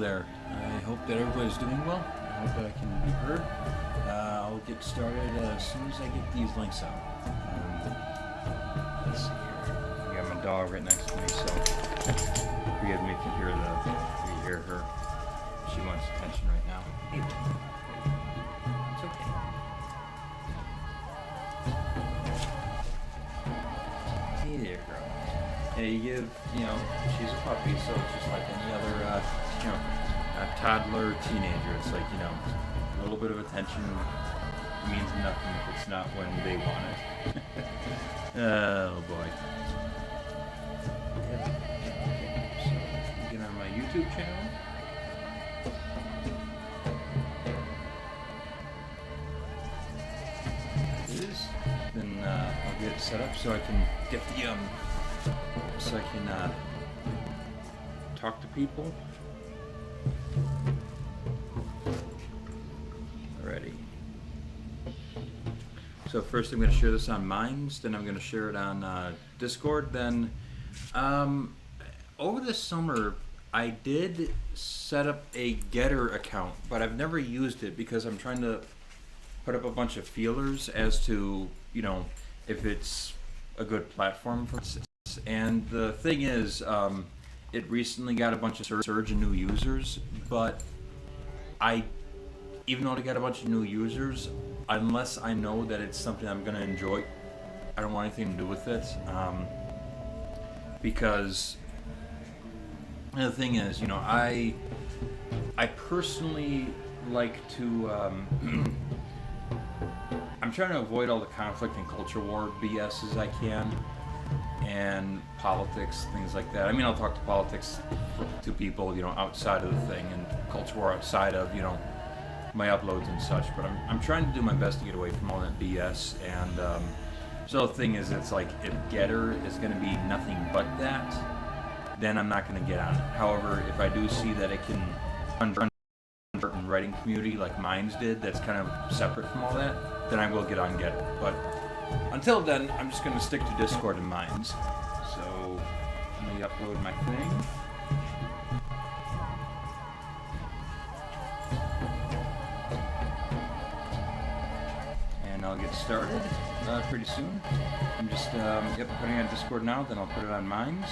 there. I hope that everybody's doing well. I hope that I can be heard. I'll get started as soon as I get these links out. Let's see here. I got my dog right next to me, so forgive me if you hear her. She wants attention right now. It's okay. Hey there, girl. Yeah, you give, she's a puppy, so it's just like any other, a toddler, teenager. It's like, a little bit of attention means nothing if it's not when they want it. Oh boy. Yep. Okay, so get on my YouTube channel. It is. Then I'll get it set up so I can get the talk to people. Alrighty. So first I'm going to share this on Minds, then I'm going to share it on Discord. Then over the summer I did set up a Getter account, but I've never used it because I'm trying to put up a bunch of feelers as to, if it's a good platform for this. And the thing is, it recently got a bunch of surge in new users, but even though it got a bunch of new users, unless I know that it's something I'm going to enjoy, I don't want anything to do with it. Because the thing is, I personally like to, I'm trying to avoid all the conflict and culture war BS as I can, and politics, things like that. I mean, I'll talk to politics to people, outside of the thing, and culture war outside of, my uploads and such, but I'm trying to do my best to get away from all that BS. And so the thing is, it's like, if Getter is going to be nothing but that, then I'm not going to get on it. However, if I do see that it can run a writing community like Minds did, that's kind of separate from all that, then I will get on Getter. But until then, I'm just going to stick to Discord and Minds. So let me upload my thing. I'll get started pretty soon. I'm just putting it on Discord now, then I'll put it on Minds.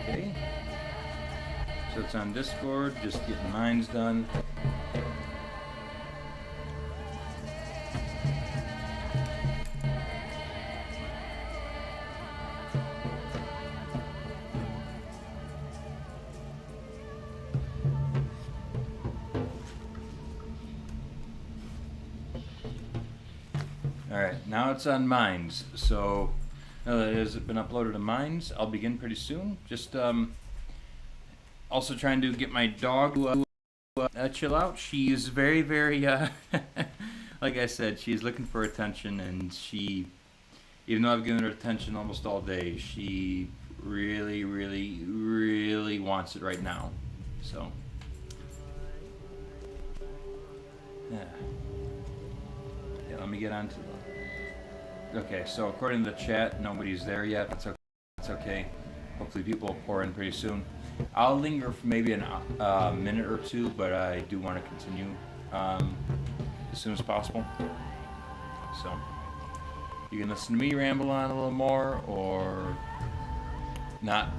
Okay. So it's on Discord, just getting Minds done. Alright, now it's on Minds, so now that it has been uploaded to Minds, I'll begin pretty soon. Just also trying to get my dog to chill out. She's very, very, like I said, she's looking for attention, and even though I've given her attention almost all day, she really, really, really wants it right now, so. Yeah. Let me get on to okay, so according to the chat, nobody's there yet. That's okay. Hopefully people will pour in pretty soon. I'll linger for maybe a minute or two, but I do want to continue as soon as possible. So you can listen to me ramble on a little more, or not.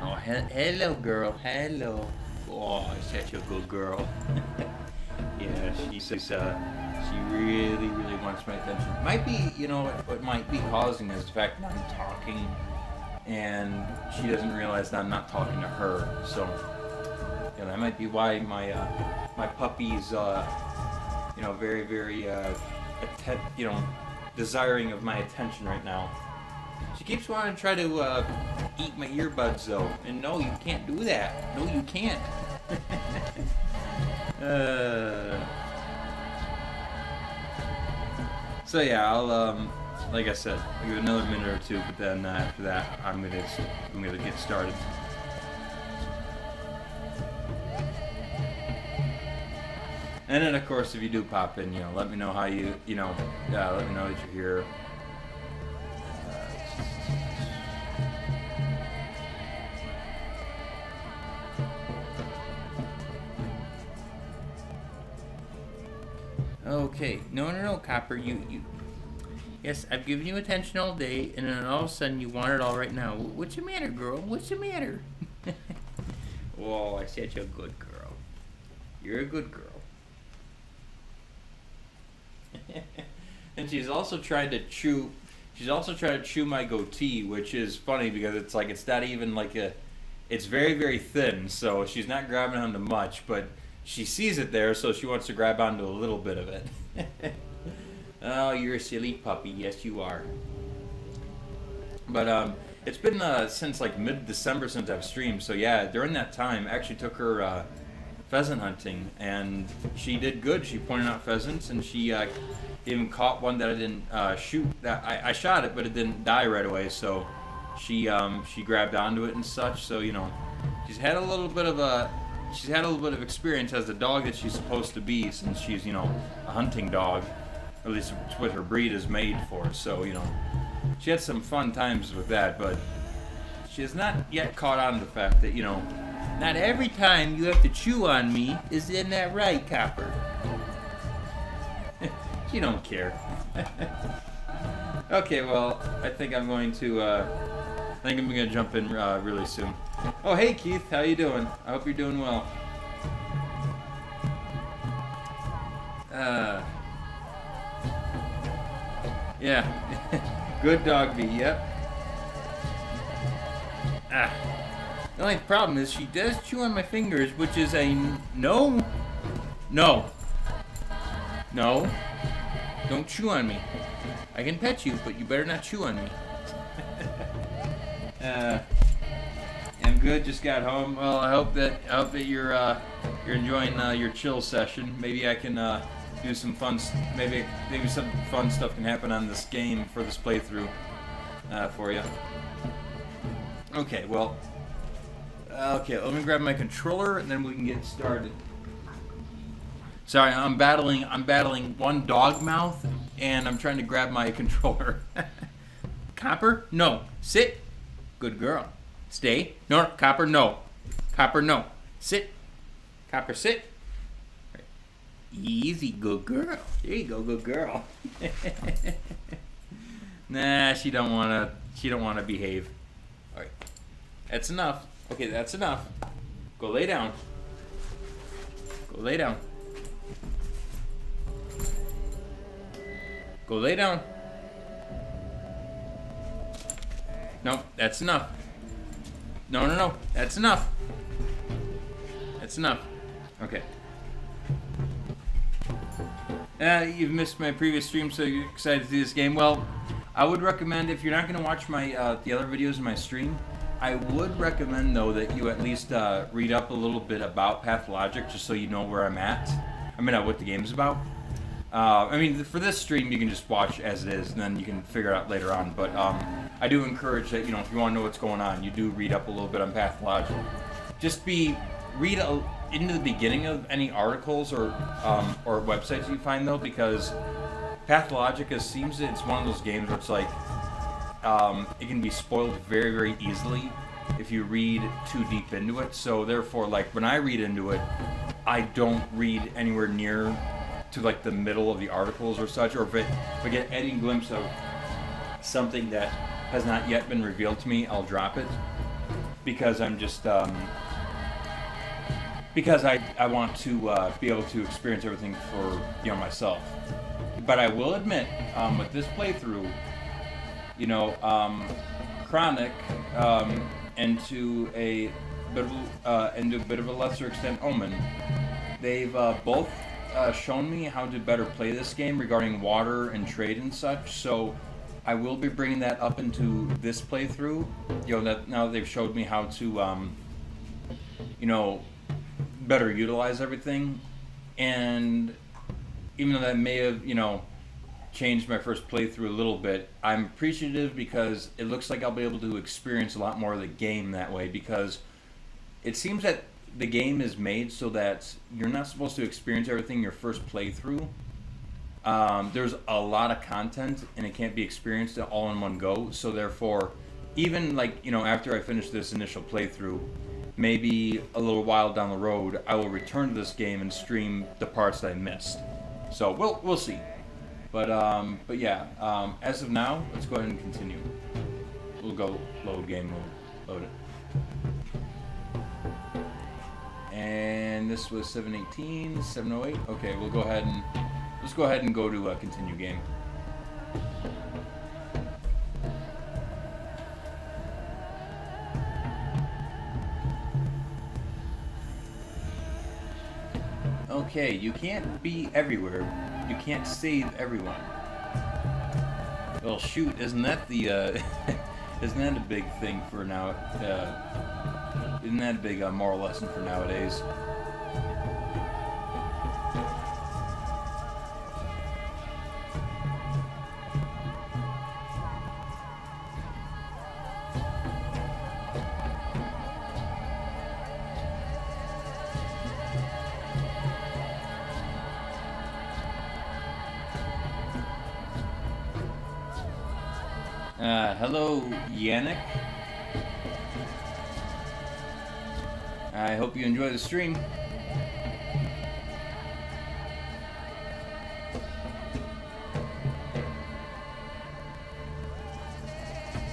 Oh, hello, girl. Hello. Oh, such a good girl. Yeah, she really, really wants my attention. Might be, what might be causing is the fact that I'm talking, and she doesn't realize that I'm not talking to her. So, that might be why my puppy's, very, very, desiring of my attention right now. She keeps wanting to try to eat my earbuds, though, and no, you can't do that. No, you can't. So yeah, I'll like I said, I'll give it another minute or two, but then after that, I'm gonna get started. And then, of course, if you do pop in, let me know how let me know that you're here. Okay, no, Copper, you. Yes, I've given you attention all day, and then all of a sudden you want it all right now. What's the matter, girl? What's the matter? Oh, I'm such a good girl. You're a good girl. And she's also tried to chew. She's also tried to chew my goatee, which is funny because it's not even like a. It's very, very thin, so she's not grabbing onto much, but she sees it there, so she wants to grab onto a little bit of it. Oh, you're a silly puppy. Yes, you are. But it's been since like mid-December since I've streamed. So yeah, during that time, I actually took her pheasant hunting, and she did good. She pointed out pheasants, and she even caught one that I didn't shoot. That I shot it, but it didn't die right away. So she grabbed onto it and such. So she's had a little bit of experience as the dog that she's supposed to be, since she's a hunting dog. At least it's what her breed is made for. So, she had some fun times with that, but she has not yet caught on to the fact that, not every time you have to chew on me. Isn't that right, Copper? She don't care. Okay, well, I think I'm going to jump in really soon. Oh, hey, Keith, how you doing? I hope you're doing well. Yeah. Good dog bee, yep. The only problem is she does chew on my fingers, which is a no. Don't chew on me. I can pet you, but you better not chew on me. I'm good. Just got home. Well, I hope that you're enjoying your chill session. Maybe I can do some fun. Maybe some fun stuff can happen on this game for this playthrough for you. Okay. Well. Okay. Let me grab my controller and then we can get started. Sorry, I'm battling one dog mouth, and I'm trying to grab my controller. Copper, no. Sit. Good girl. Stay. No, Copper, no. Copper, no. Sit. Copper, sit. Right. Easy, good girl. There you go, good girl. Nah, she don't wanna behave. All right, that's enough. Okay, that's enough. Go lay down. Go lay down. Go lay down. No, that's enough. No. That's enough. That's enough. Okay. You've missed my previous stream, so you're excited to do this game. Well, I would recommend, if you're not going to watch my the other videos in my stream, I would recommend, though, that you at least read up a little bit about Pathologic, just so you know where I'm at. I mean, what the game's about. For this stream, you can just watch as it is, and then you can figure it out later on. But I do encourage that, if you want to know what's going on, you do read up a little bit on Pathologic. Just read into the beginning of any articles or websites you find, though, because Pathologic seems that it's one of those games where it's like it can be spoiled very, very easily if you read too deep into it. So therefore, like when I read into it, I don't read anywhere near to like the middle of the articles or such, or if I get any glimpse of something that has not yet been revealed to me, I'll drop it, because I'm just because I want to be able to experience everything for myself. But I will admit, with this playthrough, Chronic, and to a bit of a lesser extent, Omen, they've both shown me how to better play this game regarding water and trade and such. So I will be bringing that up into this playthrough. That now that they've showed me how to, better utilize everything. And even though that may have, changed my first playthrough a little bit, I'm appreciative because it looks like I'll be able to experience a lot more of the game that way, because it seems that the game is made so that you're not supposed to experience everything your first playthrough. There's a lot of content, and it can't be experienced all in one go. So therefore, even like after I finish this initial playthrough, maybe a little while down the road, I will return to this game and stream the parts that I missed. So we'll see. But yeah, as of now, let's go ahead and continue. We'll go load game mode. Load it. And this was 718, 708. Okay, let's go ahead and go to continue game. Okay, you can't be everywhere. You can't save everyone. Well, shoot, isn't that the isn't that a big thing for now? Isn't that a big moral lesson for nowadays? Hello, Yannick. I hope you enjoy the stream.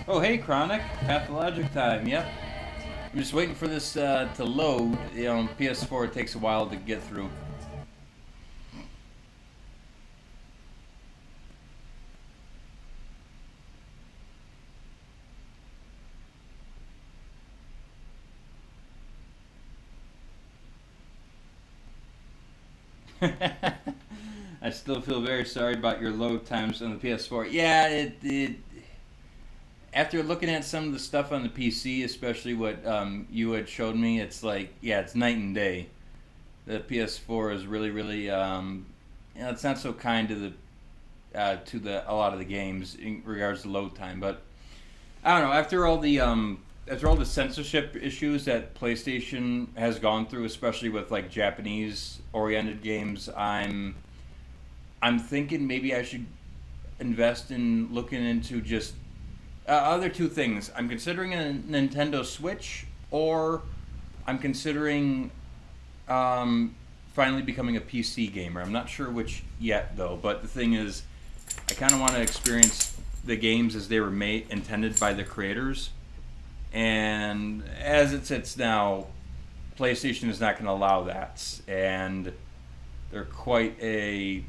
Oh, hey, Chronic. Pathologic time, yep. I'm just waiting for this to load. PS4 it takes a while to get through. I still feel very sorry about your load times on the PS4. Yeah, it after looking at some of the stuff on the PC, especially what you had showed me, it's like, yeah, it's night and day. The PS4 is really, really, it's not so kind to a lot of the games in regards to load time. But I don't know. After all the censorship issues that PlayStation has gone through, especially with like Japanese-oriented games, I'm thinking maybe I should invest in looking into just other two things. I'm considering a Nintendo Switch, or I'm considering finally becoming a PC gamer. I'm not sure which yet, though. But the thing is, I kind of want to experience the games as they were intended by the creators. And as it sits now, PlayStation is not going to allow that, and they're quite a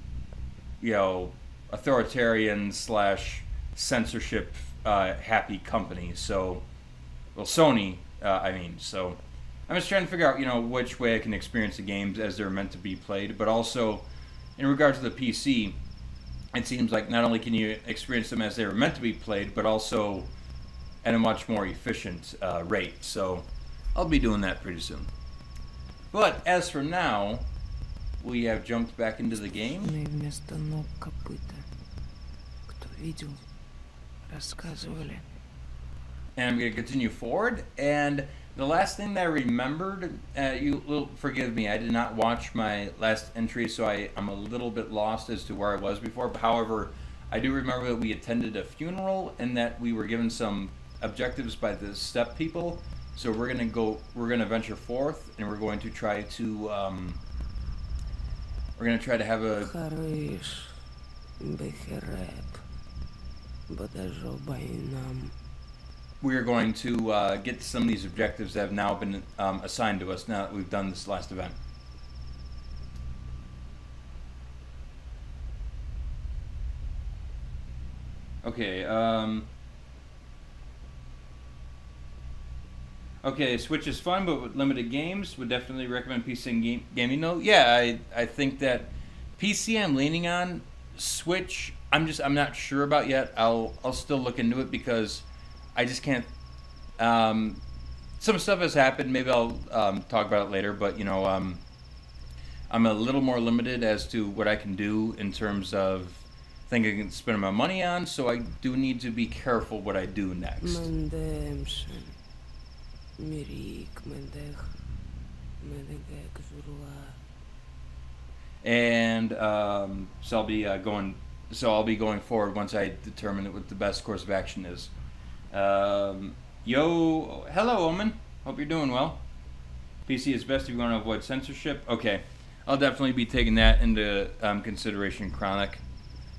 authoritarian / censorship happy company. So, well, Sony, So I'm just trying to figure out which way I can experience the games as they're meant to be played, but also in regards to the PC, it seems like not only can you experience them as they were meant to be played, but also at a much more efficient rate. So I'll be doing that pretty soon. But as for now, we have jumped back into the game. And I'm going to continue forward. And the last thing that I remembered, you will forgive me, I did not watch my last entry, so I'm a little bit lost as to where I was before. But however, I do remember that we attended a funeral and that we were given some objectives by the Steppe people. So we're gonna venture forth, and we're going to try to have a we are going to get some of these objectives that have now been assigned to us now that we've done this last event. Okay, okay, Switch is fun, but with limited games. Would definitely recommend PC gaming. No, yeah, I think that PC I'm leaning on. Switch, I'm not sure about yet. I'll still look into it because I just can't. Some stuff has happened. Maybe I'll talk about it later. But I'm a little more limited as to what I can do in terms of things I can spend my money on. So I do need to be careful what I do next. And so I'll be going. So I'll be going forward once I determine what the best course of action is. Yo, hello, Omen. Hope you're doing well. PC is best if you want to avoid censorship. Okay, I'll definitely be taking that into consideration, Chronic.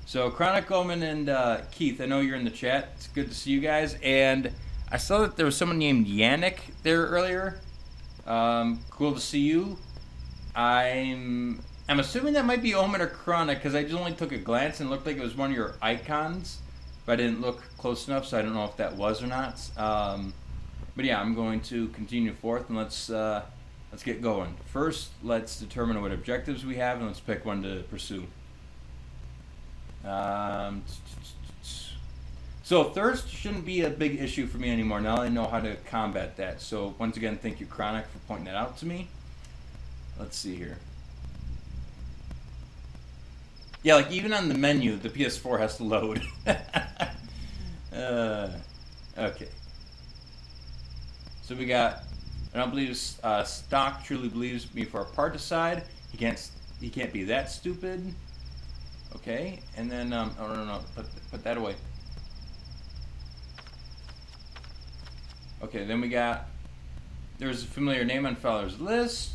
So, Chronic, Omen, and Keith, I know you're in the chat. It's good to see you guys. And I saw that there was someone named Yannick there earlier. Cool to see you. I'm assuming that might be Omen or Chronic because I just only took a glance and it looked like it was one of your icons, but I didn't look close enough, so I don't know if that was or not. But yeah, I'm going to continue forth and let's get going. First, let's determine what objectives we have and let's pick one to pursue. So thirst shouldn't be a big issue for me anymore. Now I know how to combat that. So once again, thank you, Chronic, for pointing that out to me. Let's see here. Yeah, like even on the menu, the PS4 has to load. Okay. So we got, I don't believe Stock truly believes me for a particide. He can't be that stupid. Okay, and then oh no, put that away. Okay, then we got, there's a familiar name on Fowler's list.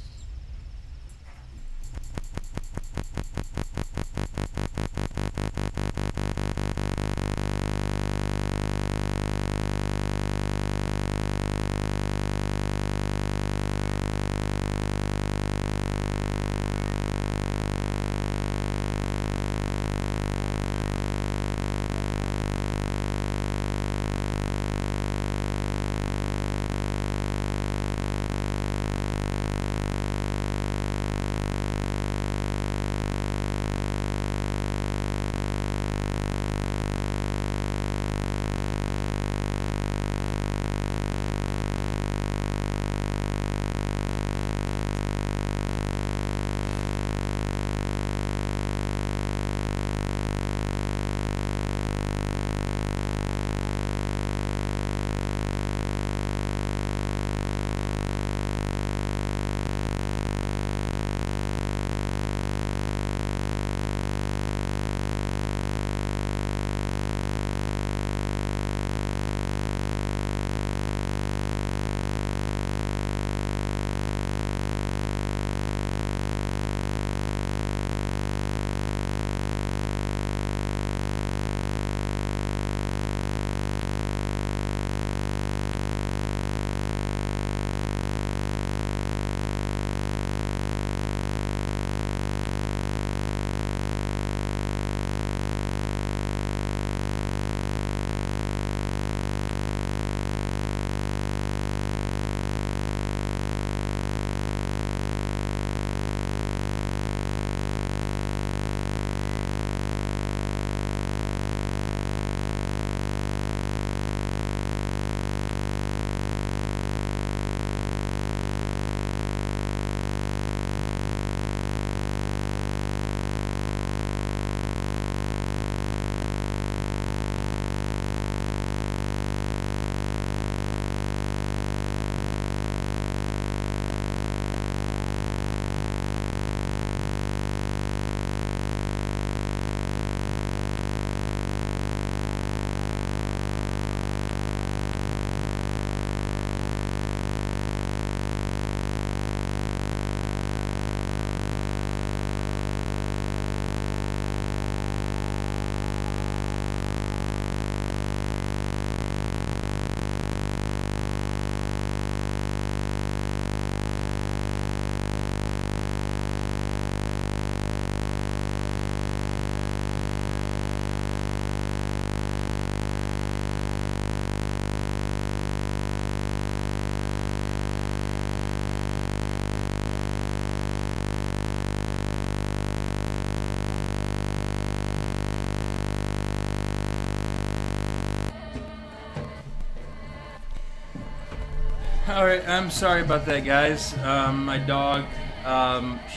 Alright, I'm sorry about that, guys. My dog,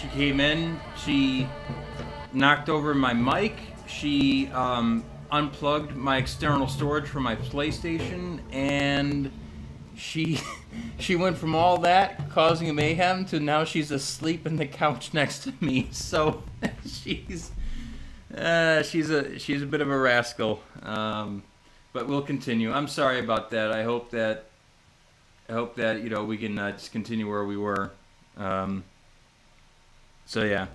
she came in, she knocked over my mic, she unplugged my external storage from my PlayStation, and she she went from all that causing a mayhem to now she's asleep in the couch next to me. So she's a bit of a rascal. But we'll continue. I'm sorry about that. I hope that you know we can just continue where we were. So yeah.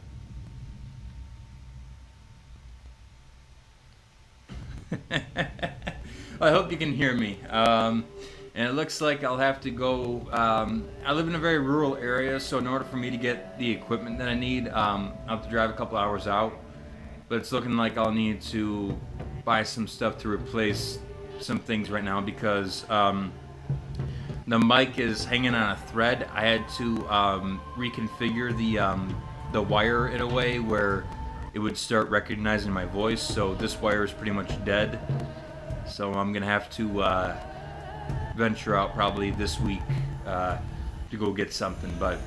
I hope you can hear me. And it looks like I'll have to go. I live in a very rural area, so in order for me to get the equipment that I need, I'll have to drive a couple hours out. But it's looking like I'll need to buy some stuff to replace some things right now because the mic is hanging on a thread. I had to reconfigure the wire in a way where it would start recognizing my voice. So this wire is pretty much dead. So I'm gonna have to venture out probably this week to go get something, but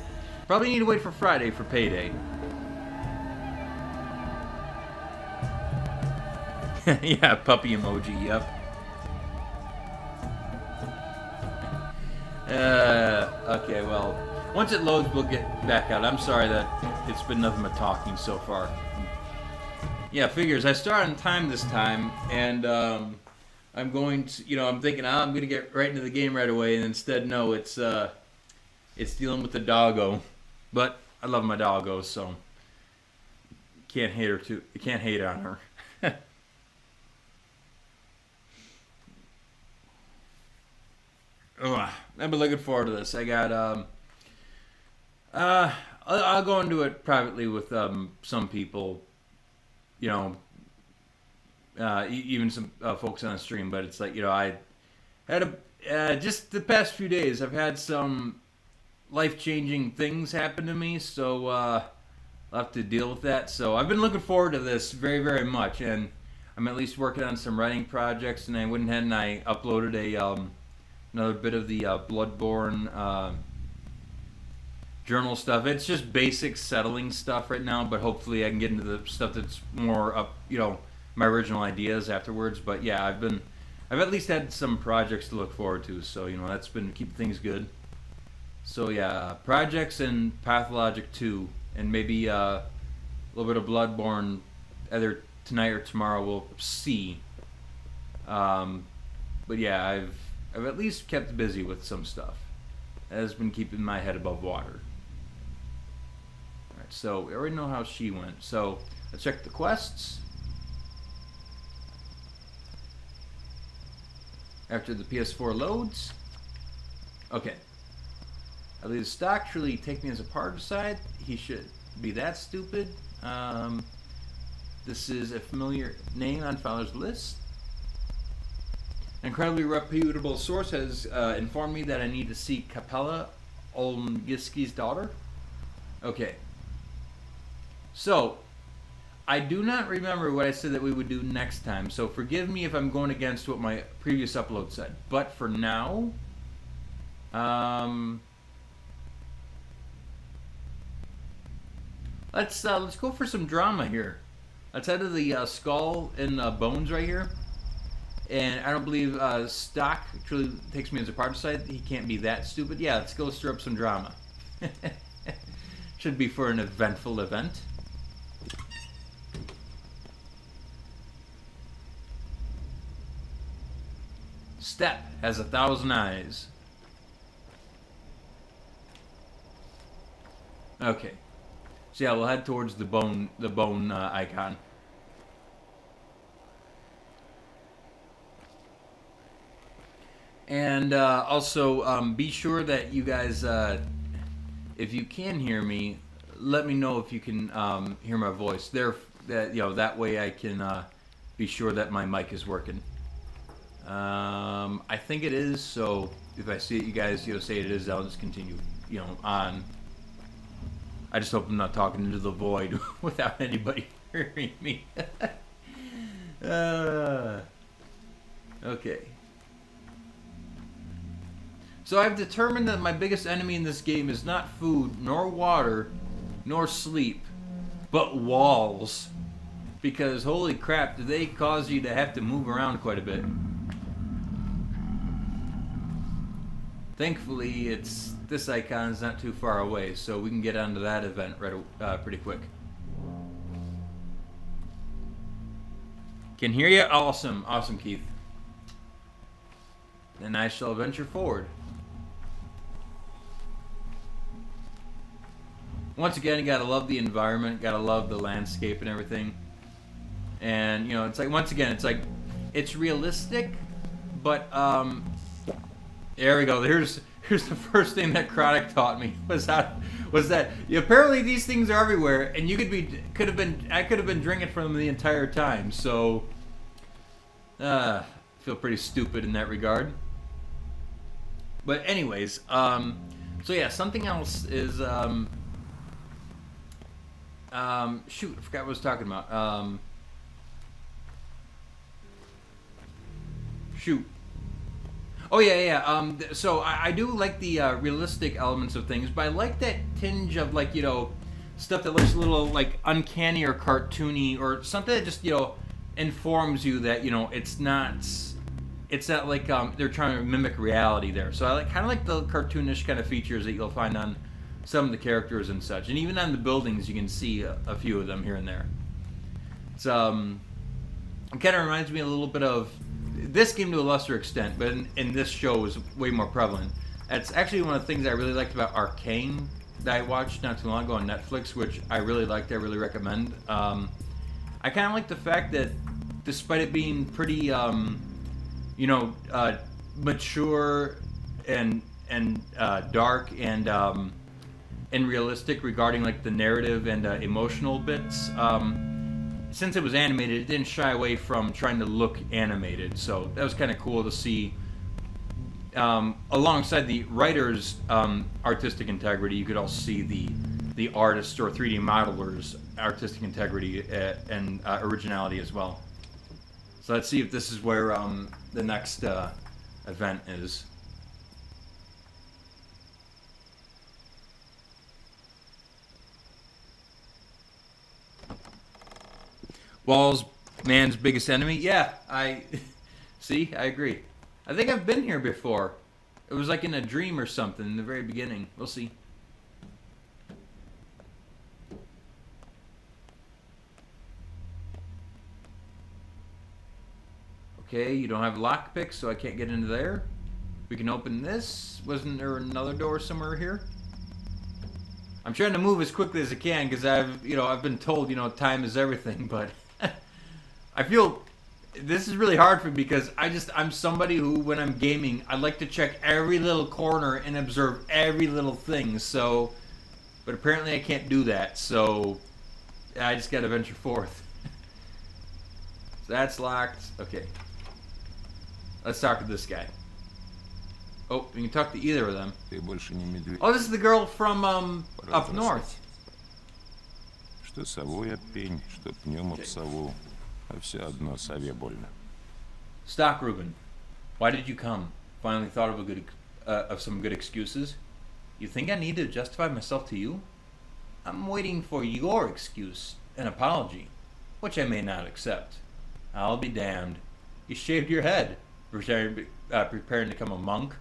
probably need to wait for Friday for payday. Yeah, puppy emoji. Yep. Okay, well, once it loads, we'll get back out. I'm sorry that it's been nothing but talking so far. Yeah, figures. I started on time this time, and I'm going to, you know, I'm thinking, I'm going to get right into the game right away, and instead, no, it's dealing with the doggo. But I love my doggo, so can't hate on her. Ugh, I've been looking forward to this. I got I'll go into it privately with some people, you know, even some folks on the stream. But it's like, you know, I had just the past few days I've had some life-changing things happen to me, so I'll have to deal with that. So I've been looking forward to this very, very much, and I'm at least working on some writing projects. And I went ahead and I uploaded another bit of the Bloodborne journal stuff. It's just basic settling stuff right now, but hopefully I can get into the stuff that's more up, you know, my original ideas afterwards. But yeah, I've at least had some projects to look forward to, so you know that's been keeping things good. So yeah, projects and Pathologic 2, and maybe a little bit of Bloodborne either tonight or tomorrow. We'll see. But yeah, I've at least kept busy with some stuff. That has been keeping my head above water. Alright, so we already know how she went. So let's check the quests. After the PS4 loads. Okay. I leave the stock. Surely take me as a particide. He should be that stupid. This is a familiar name on Fowler's list. An incredibly reputable source has informed me that I need to see Capella Olmgiski's daughter. Okay. So, I do not remember what I said that we would do next time, so forgive me if I'm going against what my previous upload said. But for now, let's go for some drama here. Let's head to the skull and bones right here. And I don't believe Stock truly takes me as a particide. He can't be that stupid. Yeah, let's go stir up some drama. Should be for an eventful event. Steppe has 1,000 eyes. Okay. So yeah, we'll head towards the bone icon. And also, be sure that you guys, if you can hear me, let me know if you can hear my voice. That way I can be sure that my mic is working. I think it is. So if I see it, you guys, say it is. I'll just continue, on. I just hope I'm not talking into the void without anybody hearing me. Okay. So I've determined that my biggest enemy in this game is not food, nor water, nor sleep, but walls. Because holy crap, do they cause you to have to move around quite a bit. Thankfully, this icon is not too far away, so we can get onto that event pretty quick. Can hear you? Awesome. Awesome, Keith. Then I shall venture forward. Once again, you gotta love the environment, gotta love the landscape and everything. And, you know, it's like, once again, it's like, it's realistic, but, there we go. Here's the first thing that Chronic taught me was that apparently these things are everywhere, and I could have been drinking from them the entire time. So, feel pretty stupid in that regard. But anyways, so yeah, something else is shoot, I forgot what I was talking about. Shoot. Oh yeah. So I do like the realistic elements of things, but I like that tinge of, like, you know, stuff that looks a little like uncanny or cartoony, or something that just, you know, informs you that, you know, it's not like they're trying to mimic reality there. So I kind of like the cartoonish kind of features that you'll find on some of the characters and such, and even on the buildings you can see a few of them here and there. It's it kind of reminds me a little bit of this game to a lesser extent, but in this show is way more prevalent. That's actually one of the things I really liked about Arcane that I watched not too long ago on Netflix, which I really liked. I really recommend. I kind of like the fact that despite it being pretty, you know, mature and dark and realistic regarding, like, the narrative and emotional bits, since it was animated, it didn't shy away from trying to look animated. So that was kind of cool to see. Alongside the writer's artistic integrity, you could also see the artist or 3D modeler's artistic integrity and originality as well. So let's see if this is where the next event is. Walls, man's biggest enemy? Yeah, I agree. I think I've been here before. It was like in a dream or something in the very beginning. We'll see. Okay, you don't have lockpicks, so I can't get into there. We can open this. Wasn't there another door somewhere here? I'm trying to move as quickly as I can because I've been told, you know, time is everything, but I feel this is really hard for me because I'm somebody who, when I'm gaming, I like to check every little corner and observe every little thing. So, but apparently I can't do that. So I just gotta venture forth. So that's locked. Okay. Let's talk to this guy. Oh, we can talk to either of them. Oh, this is the girl from up north. Что совой об пень, что пнем об сову, а все одно сове больно. Stock, Ruben. Why did you come? Finally thought of some good excuses. You think I need to justify myself to you? I'm waiting for your excuse, an apology, which I may not accept. I'll be damned. You shaved your head, preparing to become a monk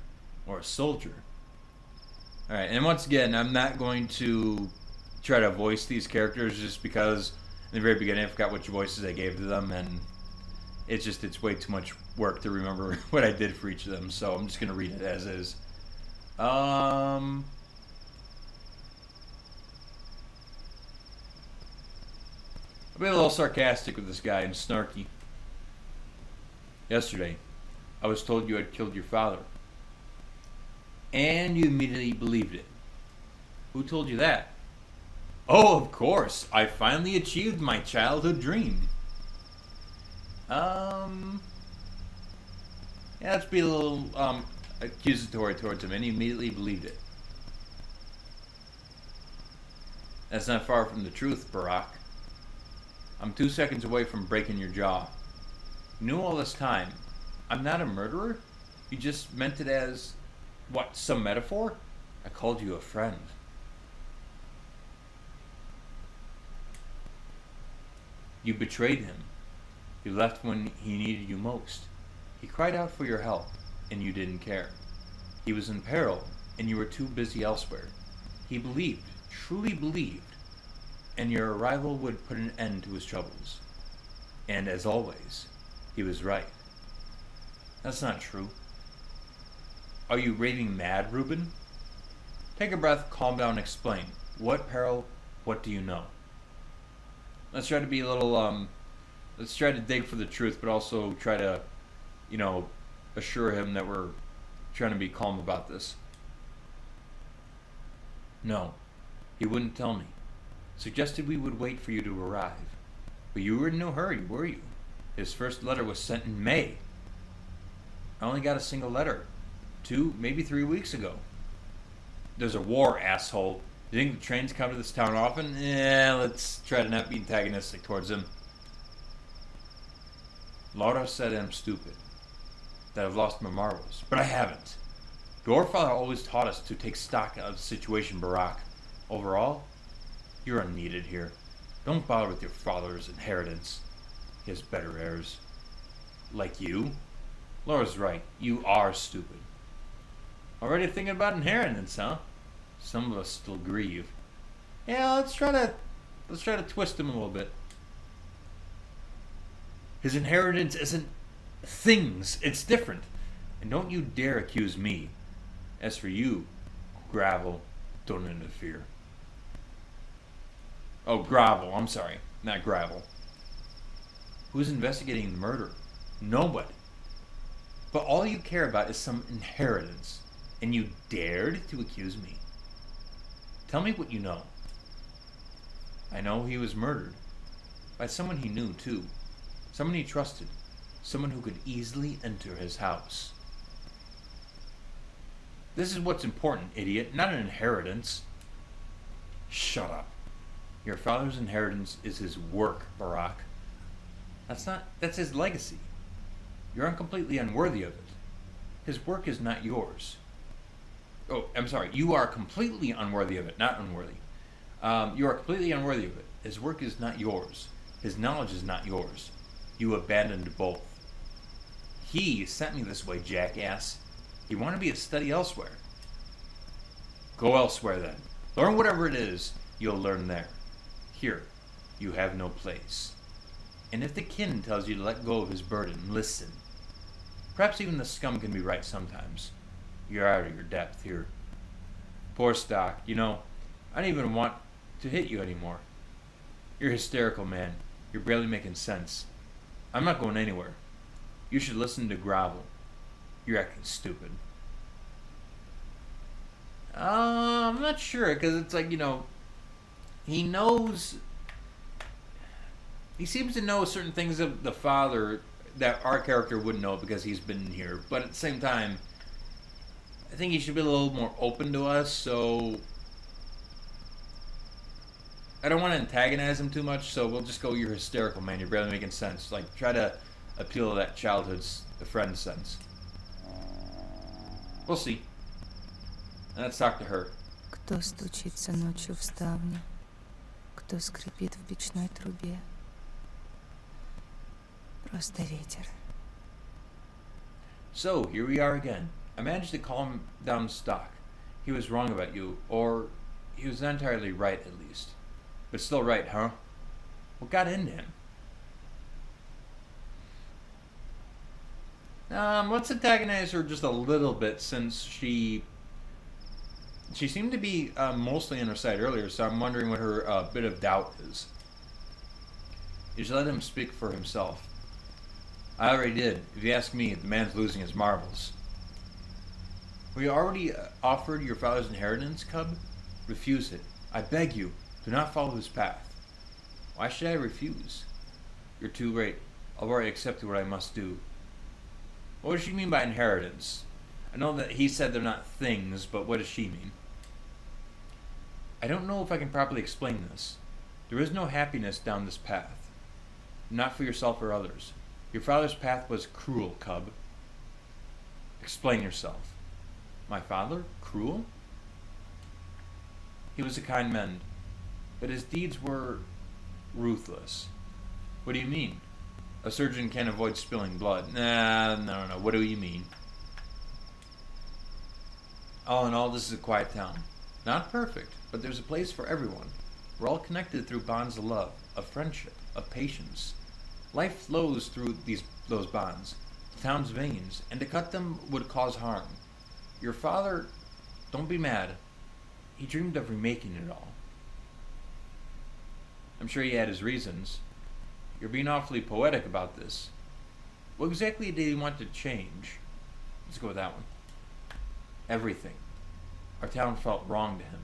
or a soldier. Alright, and once again, I'm not going to try to voice these characters just because in the very beginning I forgot which voices I gave to them, and it's way too much work to remember what I did for each of them, so I'm just going to read it as is. I'm being a little sarcastic with this guy and snarky. Yesterday, I was told you had killed your father. And you immediately believed it. Who told you that? Oh, of course. I finally achieved my childhood dream. Yeah, let's be a little accusatory towards him, and he immediately believed it. That's not far from the truth, Barack. I'm 2 seconds away from breaking your jaw. You knew all this time. I'm not a murderer? You just meant it as, what, some metaphor? I called you a friend. You betrayed him. You left when he needed you most. He cried out for your help, and you didn't care. He was in peril, and you were too busy elsewhere. He believed, truly believed, and your arrival would put an end to his troubles. And as always, he was right. That's not true. Are you raving mad, Reuben? Take a breath, calm down, and explain. What peril? What do you know? Let's try to be a little, let's try to dig for the truth, but also try to, assure him that we're trying to be calm about this. No, he wouldn't tell me. Suggested we would wait for you to arrive. But you were in no hurry, were you? His first letter was sent in May. I only got a single letter. 2, maybe 3 weeks ago. There's a war, asshole. Do you think the trains come to this town often? Let's try to not be antagonistic towards him. Laura said I'm stupid. That I've lost my marbles. But I haven't. Your father always taught us to take stock of the situation, Barack. Overall, you're unneeded here. Don't bother with your father's inheritance. He has better heirs. Like you? Laura's right. You are stupid. Already thinking about inheritance, huh? Some of us still grieve. Yeah, let's try to twist him a little bit. His inheritance isn't things. It's different. And don't you dare accuse me. As for you, Gravel, don't interfere. Oh, Gravel. I'm sorry. Not Gravel. Who's investigating the murder? Nobody. But all you care about is some inheritance. And you dared to accuse me. Tell me what you know. I know he was murdered. By someone he knew, too. Someone he trusted. Someone who could easily enter his house. This is what's important, idiot. Not an inheritance. Shut up. Your father's inheritance is his work, Barack. That's his legacy. You're completely unworthy of it. His work is not yours. Oh, I'm sorry. You are completely unworthy of it, not unworthy. You are completely unworthy of it. His work is not yours. His knowledge is not yours. You abandoned both. He sent me this way, jackass. You want to be a study elsewhere? Go elsewhere then. Learn whatever it is you'll learn there. Here, you have no place. And if the kin tells you to let go of his burden, listen. Perhaps even the scum can be right sometimes. You're out of your depth here. Poor Stock. I don't even want to hit you anymore. You're hysterical, man. You're barely making sense. I'm not going anywhere. You should listen to Gravel. You're acting stupid. I'm not sure, because it's like, he knows... He seems to know certain things of the father that our character wouldn't know because he's been here. But at the same time, I think he should be a little more open to us, so... I don't want to antagonize him too much, so we'll just go, you're hysterical, man. You're barely making sense. Like, try to appeal to that childhood's friend sense. We'll see. And let's talk to her. Кто стучится ночью в ставни? Кто скрипит в печной трубе? Просто ветер. So, here we are again. I managed to calm down Stock. He was wrong about you, or he was not entirely right, at least. But still right, huh? What got into him? Let's antagonize her just a little bit, since she seemed to be mostly on her side earlier, so I'm wondering what her bit of doubt is. You should let him speak for himself. I already did. If you ask me, the man's losing his marbles. We already offered your father's inheritance, Cub? Refuse it. I beg you, do not follow his path. Why should I refuse? You're too late. I've already accepted what I must do. What does she mean by inheritance? I know that he said they're not things, but what does she mean? I don't know if I can properly explain this. There is no happiness down this path. Not for yourself or others. Your father's path was cruel, Cub. Explain yourself. My father? Cruel? He was a kind man, but his deeds were ruthless. What do you mean? A surgeon can't avoid spilling blood. No. What do you mean? All in all, this is a quiet town. Not perfect, but there's a place for everyone. We're all connected through bonds of love, of friendship, of patience. Life flows through those bonds, the town's veins, and to cut them would cause harm. Your father, don't be mad. He dreamed of remaking it all. I'm sure he had his reasons. You're being awfully poetic about this. What exactly did he want to change? Let's go with that one. Everything. Our town felt wrong to him.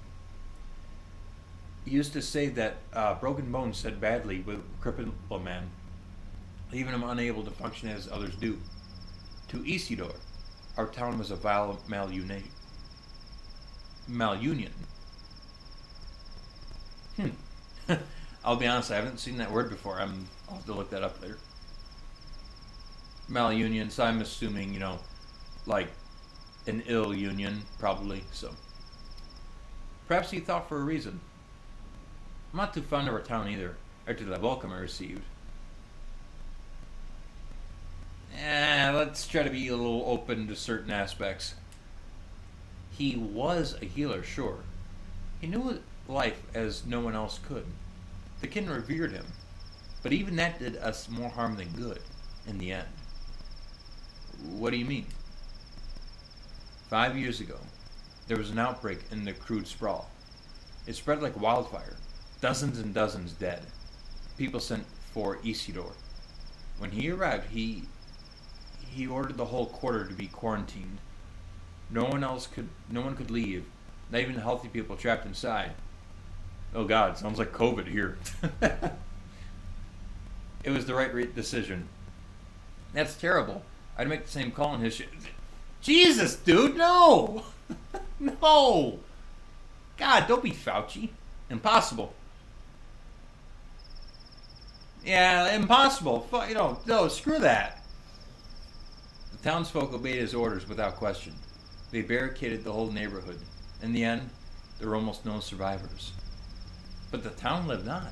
He used to say that broken bones set badly with crippled man, leaving him unable to function as others do. To Isidore, our town was a vile malunion. I'll be honest, I haven't seen that word before. I'll have to look that up later. Malunion, so I'm assuming, like an ill union, probably, so. Perhaps he thought for a reason. I'm not too fond of our town either, after the welcome I received. Let's try to be a little open to certain aspects. He was a healer, sure. He knew life as no one else could. The kin revered him, but even that did us more harm than good, in the end. What do you mean? 5 years ago, there was an outbreak in the crude sprawl. It spread like wildfire. Dozens and dozens dead. People sent for Isidore. When he arrived, he ordered the whole quarter to be quarantined. No one could leave. Not even healthy people trapped inside. Oh God, sounds like COVID here. It was the right decision. That's terrible. I'd make the same call in his shit. Jesus, dude, no! No! God, don't be Fauci. Impossible. Yeah, impossible. No, screw that. The townsfolk obeyed his orders without question. They barricaded the whole neighborhood. In the end, there were almost no survivors. But the town lived on.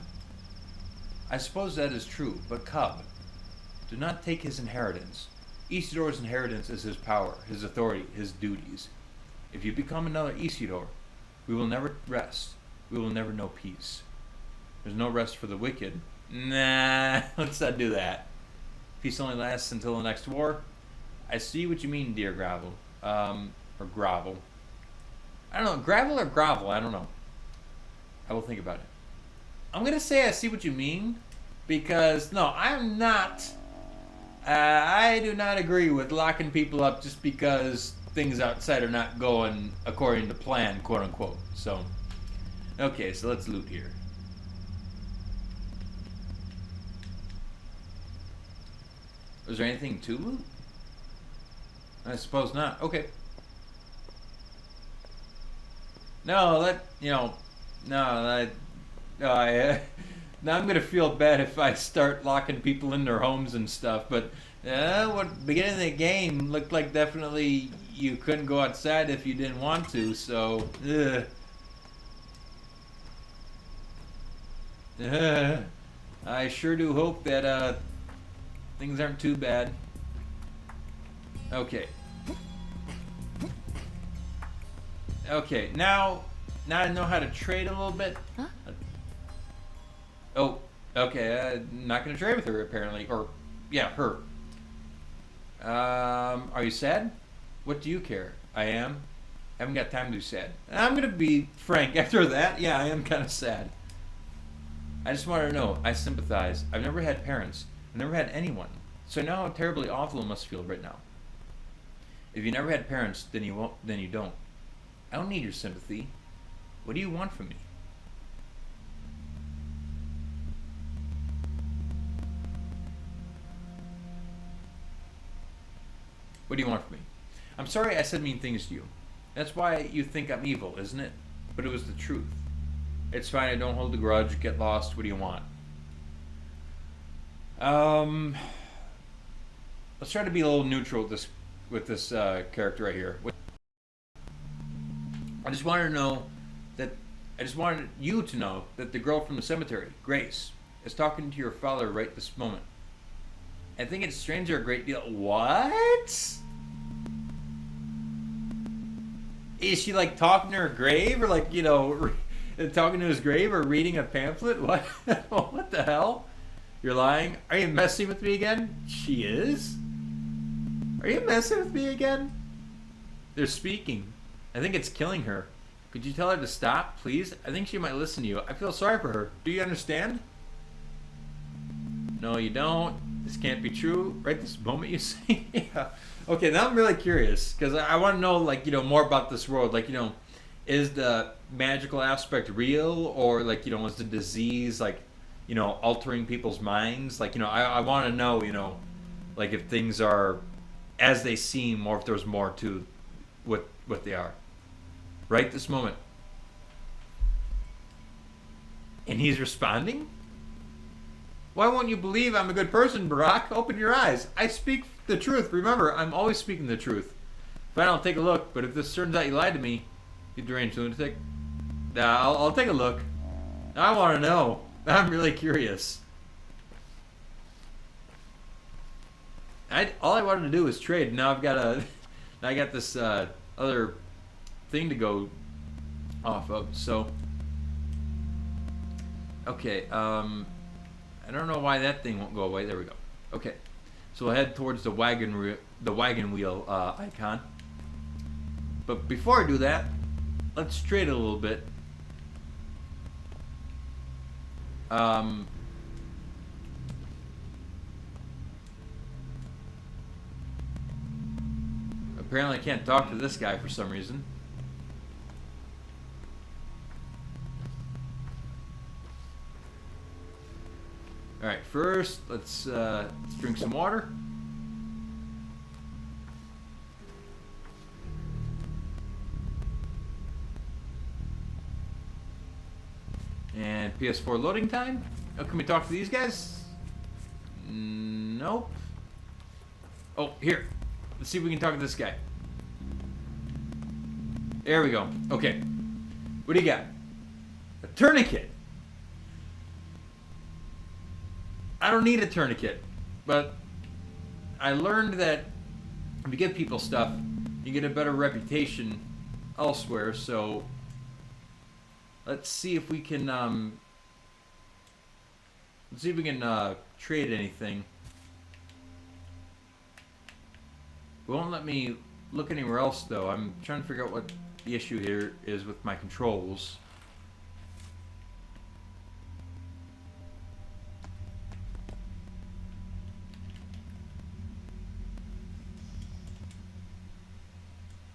I suppose that is true, but Cub, do not take his inheritance. Isidore's inheritance is his power, his authority, his duties. If you become another Isidore, we will never rest. We will never know peace. There's no rest for the wicked. Nah, let's not do that. Peace only lasts until the next war. I see what you mean, dear Gravel. Or Gravel. I don't know, Gravel or Grovel, I don't know. I will think about it. I'm going to say I see what you mean, because, no, I'm not... I do not agree with locking people up just because things outside are not going according to plan, quote unquote. So, okay, so let's loot here. Was there anything to loot? I suppose not. Okay. No, now I'm gonna feel bad if I start locking people in their homes and stuff. But what beginning of the game looked like definitely you couldn't go outside if you didn't want to. So, I sure do hope that things aren't too bad. Okay. Okay, now I know how to trade a little bit. Huh? Oh, okay, I'm not gonna trade with her apparently. Or, yeah, her. Are you sad? What do you care? I am. Haven't got time to be sad. I'm gonna be frank, after that, yeah, I am kinda sad. I just wanted to know, I sympathize. I've never had parents. I've never had anyone. So I know how terribly awful it must feel right now. If you never had parents, then you won't. Then you don't. I don't need your sympathy. What do you want from me? What do you want from me? I'm sorry I said mean things to you. That's why you think I'm evil, isn't it? But it was the truth. It's fine, I don't hold a grudge. Get lost. What do you want? Let's try to be a little neutral with this character right here. I just wanted you to know that the girl from the cemetery, Grace, is talking to your father right this moment. I think it's stranger a great deal. What? Is she like talking to her grave, or like, you know, talking to his grave, or reading a pamphlet? What? What the hell? You're lying? Are you messing with me again? She is? Are you messing with me again? They're speaking. I think it's killing her. Could you tell her to stop, please? I think she might listen to you. I feel sorry for her. Do you understand? No, you don't. This can't be true. Right this moment, you say? Yeah. Okay, now I'm really curious, because I want to know, like, you know, more about this world. Like, you know, is the magical aspect real, or, like, you know, is the disease, like, you know, altering people's minds? Like, you know, I want to know, you know, like, if things are as they seem, or if there's more to what they are. Right this moment. And he's responding? Why won't you believe I'm a good person, Barack? Open your eyes. I speak the truth. Remember, I'm always speaking the truth. Fine, I'll take a look. But if this turns out you lied to me, you deranged lunatic, I'll take a look. I want to know. I'm really curious. All I wanted to do was trade. Now I've got I got this other thing to go off of. So, okay. I don't know why that thing won't go away. There we go. Okay, so we'll head towards the wagon wheel icon. But before I do that, let's trade a little bit. Apparently I can't talk to this guy for some reason. Alright, first let's drink some water. And PS4 loading time. Oh, can we talk to these guys? Nope. Oh, here. Let's see if we can talk to this guy. There we go. Okay. What do you got? A tourniquet. I don't need a tourniquet, but I learned that if you give people stuff, you get a better reputation elsewhere. So let's see if we can trade anything. It won't let me look anywhere else though. I'm trying to figure out what the issue here is with my controls.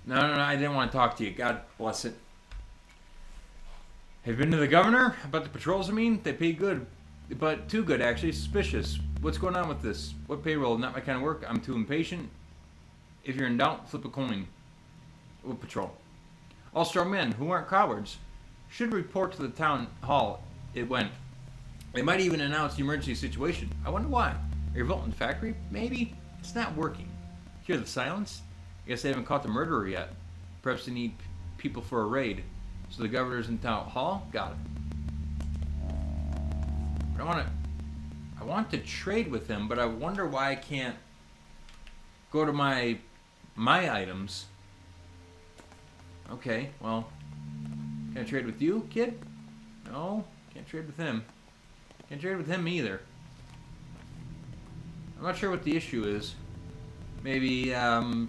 No, I didn't want to talk to you. God bless it. Have you been to the governor about the patrols? I mean, they pay good, but too good actually. Suspicious. What's going on with this? What payroll? Not my kind of work. I'm too impatient. If you're in doubt, flip a coin. What patrol? All strong men who aren't cowards should report to the town hall. It went. They might even announce the emergency situation. I wonder why. Are you revolting the factory? Maybe. It's not working. Hear the silence? I guess they haven't caught the murderer yet. Perhaps they need people for a raid. So the governor's in town hall? Got it. But I want to trade with him, but I wonder why I can't go to my items. Okay, well, can I trade with you, kid? No, can't trade with him. Can't trade with him either. I'm not sure what the issue is. Maybe, I'm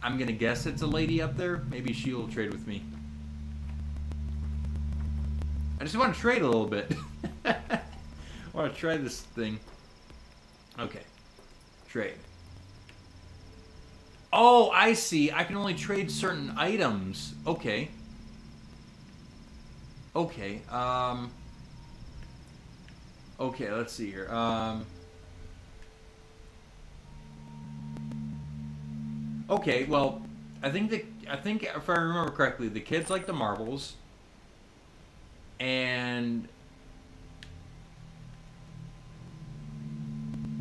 gonna guess it's a lady up there. Maybe she'll trade with me. I just want to trade a little bit. I want to try this thing. Okay. Trade. Oh, I see. I can only trade certain items. Okay. Okay. Okay, let's see here. Okay, well, I think if I remember correctly, the kids like the marbles, and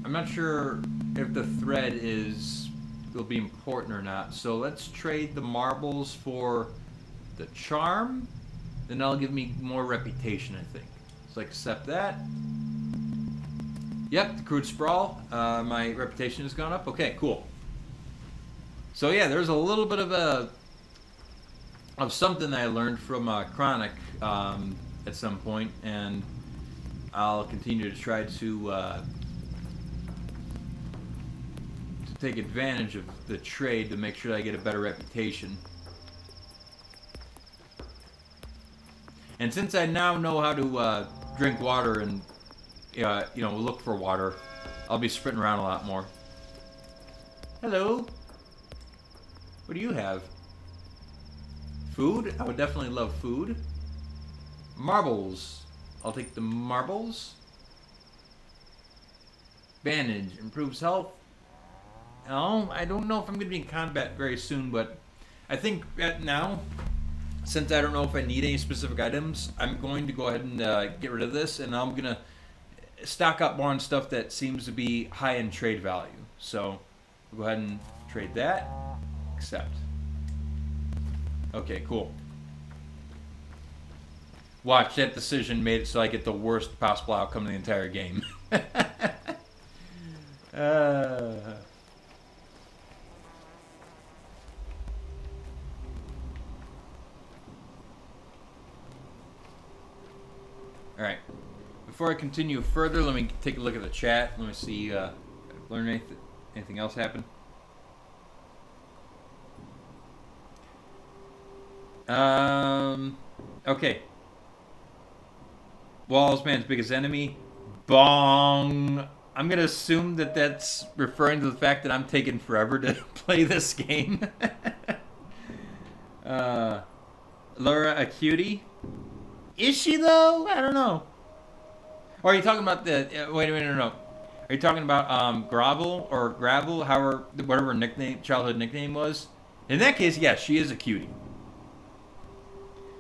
I'm not sure if the thread will be important or not. So let's trade the marbles for the charm. Then that'll give me more reputation, I think. So I accept that. Yep, the crude sprawl. My reputation has gone up. Okay, cool. So yeah, there's a little bit of a of something that I learned from Chronic at some point, and I'll continue to try to take advantage of the trade to make sure that I get a better reputation. And since I now know how to drink water and look for water, I'll be sprinting around a lot more. Hello. What do you have? Food? I would definitely love food. Marbles. I'll take the marbles. Bandage. Improves health. Oh, I don't know if I'm going to be in combat very soon, but I think now, since I don't know if I need any specific items, I'm going to go ahead and get rid of this, and I'm going to stock up more on stuff that seems to be high in trade value. So, we'll go ahead and trade that. Accept. Okay, cool. Watch, that decision made it so I get the worst possible outcome of the entire game. Alright. Before I continue further, let me take a look at the chat. Let me see if I've learned anything else happen. Okay. Wall's man's biggest enemy. Bong. I'm going to assume that that's referring to the fact that I'm taking forever to play this game. Laura a cutie? Is she though? I don't know. Or are you talking about the... wait a minute, no. Are you talking about Gravel or Gravel, however, whatever childhood nickname was? In that case, yes, she is a cutie.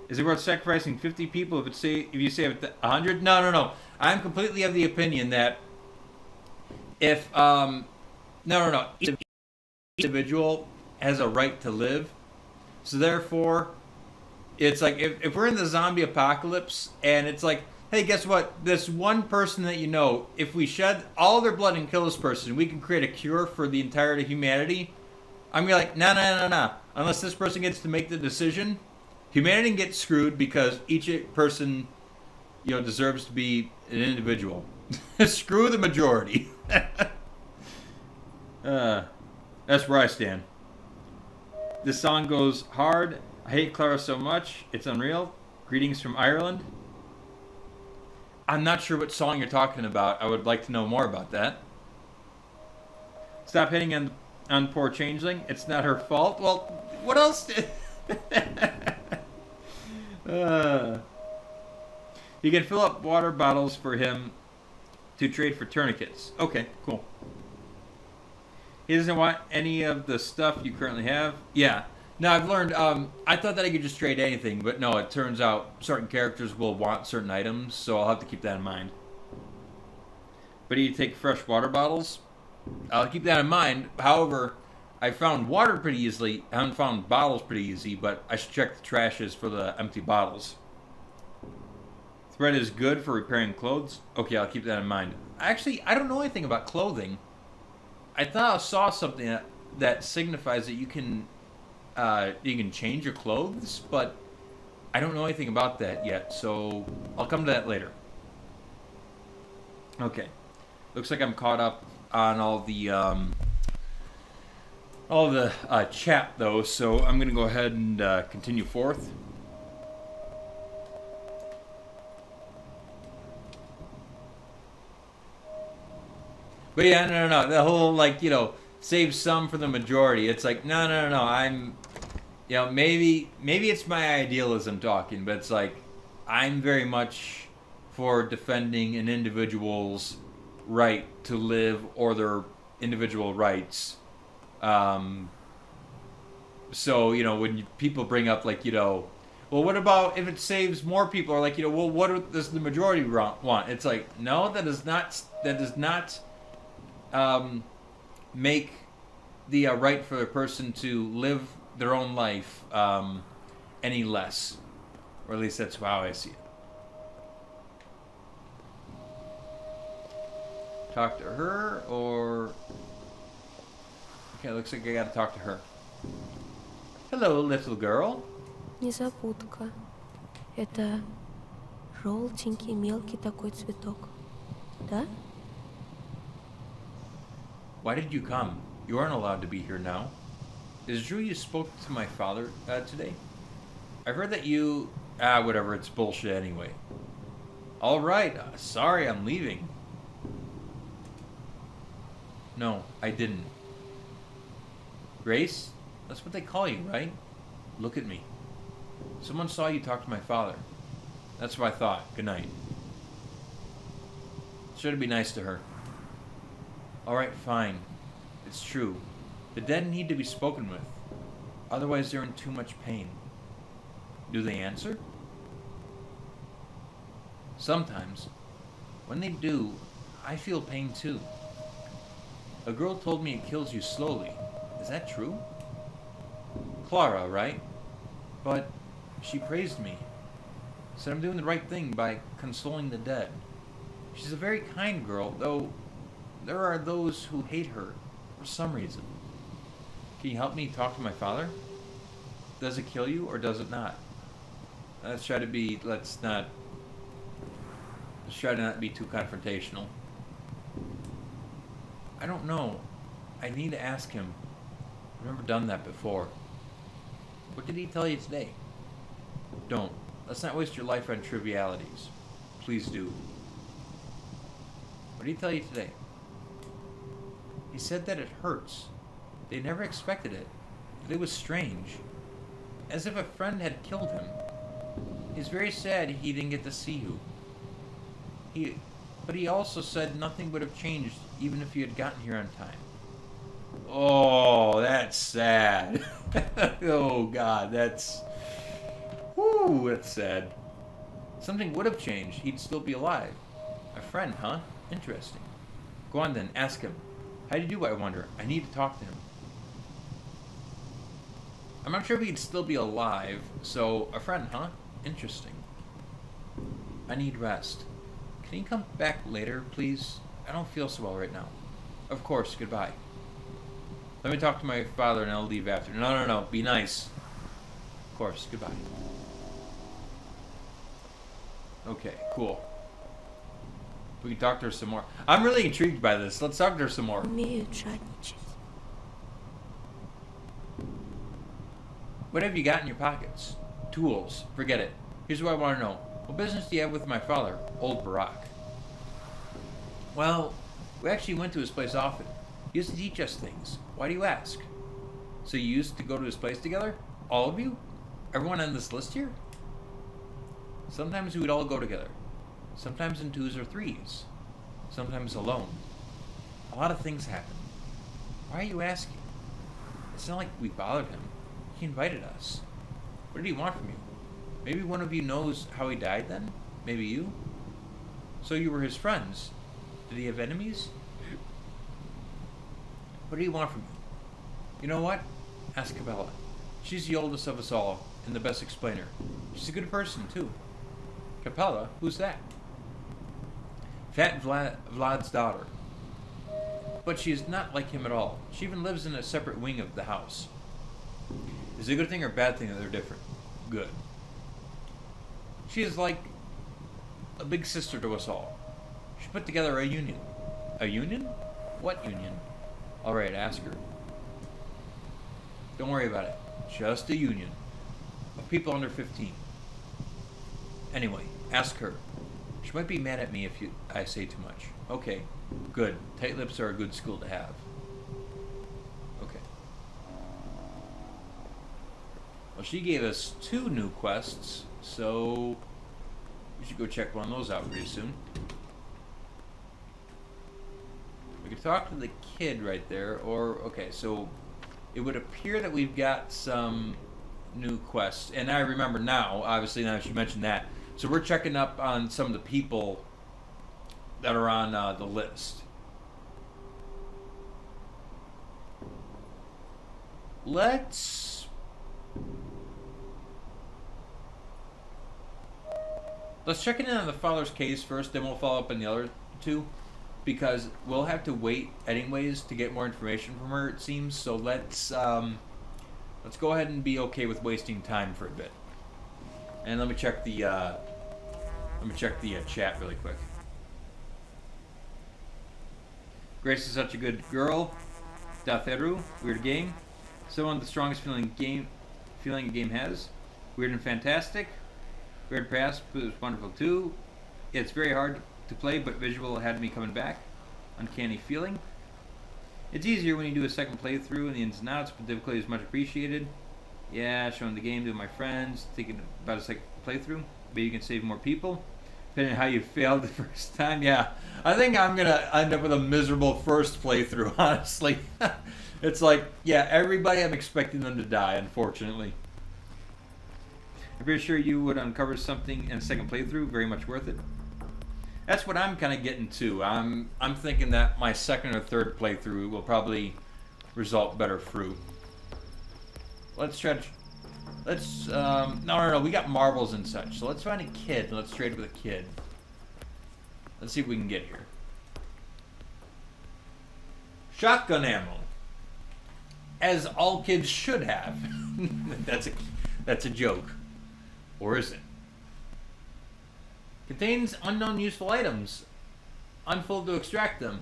Is it worth sacrificing 50 people if you save 100? No. I'm completely of the opinion that if each individual has a right to live. So therefore, it's like if we're in the zombie apocalypse and it's like, hey, guess what? This one person that you know, if we shed all their blood and kill this person, we can create a cure for the entirety of humanity. I'm gonna be like, no. Unless this person gets to make the decision, humanity gets screwed because each person, deserves to be an individual. Screw the majority. That's where I stand. This song goes hard. I hate Clara so much. It's unreal. Greetings from Ireland. I'm not sure what song you're talking about. I would like to know more about that. Stop hitting on poor changeling. It's not her fault. Well, what else? You can fill up water bottles for him to trade for tourniquets. Okay, cool. He doesn't want any of the stuff you currently have. Yeah. Now I've learned, I thought that I could just trade anything, but no, it turns out certain characters will want certain items, so I'll have to keep that in mind. But do you take fresh water bottles? I'll keep that in mind. However, I found water pretty easily. I haven't found bottles pretty easy, but I should check the trashes for the empty bottles. Thread is good for repairing clothes. Okay, I'll keep that in mind. Actually, I don't know anything about clothing. I thought I saw something that signifies that you can change your clothes, but I don't know anything about that yet, so I'll come to that later. Okay. Looks like I'm caught up on all the chat, though, so I'm going to go ahead and continue forth. But yeah, no. The whole, save some for the majority. It's like, no. I'm, maybe it's my idealism talking, but it's like, I'm very much for defending an individual's right to live or their individual rights. So, when people bring up, well, what about if it saves more people? Or well, what does the majority want? It's like, no, that does not make the right for a person to live their own life any less. Or at least that's how I see it. Talk to her, or... Okay, looks like I gotta talk to her. Hello, little girl. Незабудка. Это желтенький мелкий такой цветок. Да? Why did you come? You aren't allowed to be here now. Is it true you spoke to my father today? I've heard that you... whatever, it's bullshit anyway. Alright, sorry, I'm leaving. No, I didn't. Grace? That's what they call you, right? Look at me. Someone saw you talk to my father. That's what I thought. Good night. Try to be nice to her. Alright, fine. It's true. The dead need to be spoken with. Otherwise they're in too much pain. Do they answer? Sometimes. When they do, I feel pain too. A girl told me it kills you slowly. Is that true? Clara, right? But she praised me. Said I'm doing the right thing by consoling the dead. She's a very kind girl, though there are those who hate her for some reason. Can you help me talk to my father? Does it kill you or does it not? Let's try to not be too confrontational. I don't know. I need to ask him. I've never done that before. What did he tell you today? Don't. Let's not waste your life on trivialities. Please do. What did he tell you today? He said that it hurts. They never expected it. That it was strange. As if a friend had killed him. He's very sad he didn't get to see you. But he also said nothing would have changed even if you had gotten here on time. Oh, that's sad. Oh, God, that's... Whew, that's sad. Something would have changed. He'd still be alive. A friend, huh? Interesting. Go on then, ask him. How do you do, I wonder? I need to talk to him. I'm not sure if he'd still be alive, so a friend, huh? Interesting. I need rest. Can you come back later, please? I don't feel so well right now. Of course, goodbye. Let me talk to my father and I'll leave after. No, be nice. Of course, goodbye. Okay, cool. We can talk to her some more. I'm really intrigued by this. Let's talk to her some more. Умеют жадничать. What have you got in your pockets? Tools. Forget it. Here's what I want to know. What business do you have with my father, old Barack? Well, we actually went to his place often. He used to teach us things. Why do you ask? So you used to go to his place together? All of you? Everyone on this list here? Sometimes we would all go together. Sometimes in twos or threes. Sometimes alone. A lot of things happen. Why are you asking? It's not like we bothered him. He invited us. What did he want from you? Maybe one of you knows how he died then? Maybe you? So you were his friends. Did he have enemies? What did he want from you? You know what? Ask Capella. She's the oldest of us all and the best explainer. She's a good person, too. Capella? Who's that? Fat Vlad's daughter. But she is not like him at all. She even lives in a separate wing of the house. Is it a good thing or bad thing that they're different? Good. She is like a big sister to us all. She put together a union. A union? What union? Alright, ask her. Don't worry about it. Just a union. Of people under 15. Anyway, ask her. She might be mad at me if I say too much. Okay, good. Tight lips are a good skill to have. Okay. Well, she gave us 2 new quests, so we should go check one of those out pretty soon. We could talk to the kid right there, or, okay, so it would appear that we've got some new quests, and I remember now, obviously now that you mentioned that, so we're checking up on some of the people that are on the list. Let's check in on the father's case first, then we'll follow up on the other 2, because we'll have to wait anyways to get more information from her, it seems. So let's go ahead and be okay with wasting time for a bit. And let me check the chat really quick. Grace is such a good girl. Datheru, weird game. Someone the strongest feeling a game has. Weird and fantastic. Weird past, but it was wonderful too. It's very hard to play, but visual had me coming back. Uncanny feeling. It's easier when you do a second playthrough and the ins and outs, but difficulty is much appreciated. Yeah, showing the game to my friends, thinking about a second playthrough. Maybe you can save more people. Depending on how you failed the first time. Yeah, I think I'm going to end up with a miserable first playthrough, honestly. It's like, yeah, everybody, I'm expecting them to die, unfortunately. I'm pretty sure you would uncover something in a second playthrough. Very much worth it. That's what I'm kind of getting to. I'm thinking that my second or third playthrough will probably result better fruit. Let's try to... no, we got marbles and such. So let's find a kid and let's trade with a kid. Let's see if we can get here. Shotgun ammo. As all kids should have. That's a joke. Or is it? Contains unknown useful items. Unfold to extract them.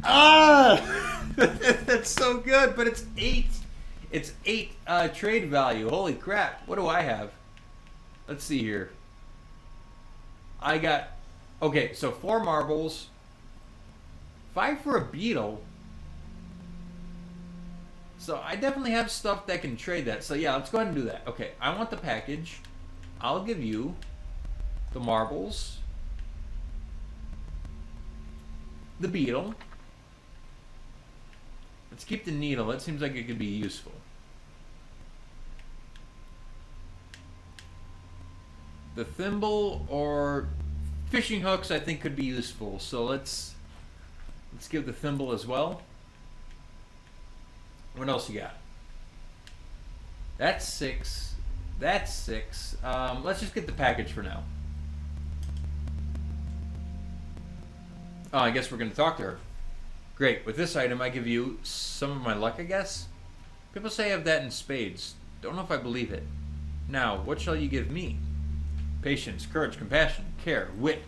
Ah! That's so good, but it's 8. It's 8 trade value. Holy crap. What do I have? Let's see here. I got... Okay, so 4 marbles. 5 for a beetle. So I definitely have stuff that can trade that. So yeah, let's go ahead and do that. Okay, I want the package. I'll give you the marbles. The beetle. Let's keep the needle. That seems like it could be useful. The thimble or fishing hooks I think could be useful. So let's give the thimble as well. What else you got? That's 6. That's 6. Let's just get the package for now. Oh, I guess we're going to talk to her. Great. With this item, I give you some of my luck, I guess? People say I have that in spades. Don't know if I believe it. Now, what shall you give me? Patience, courage, compassion, care, wit.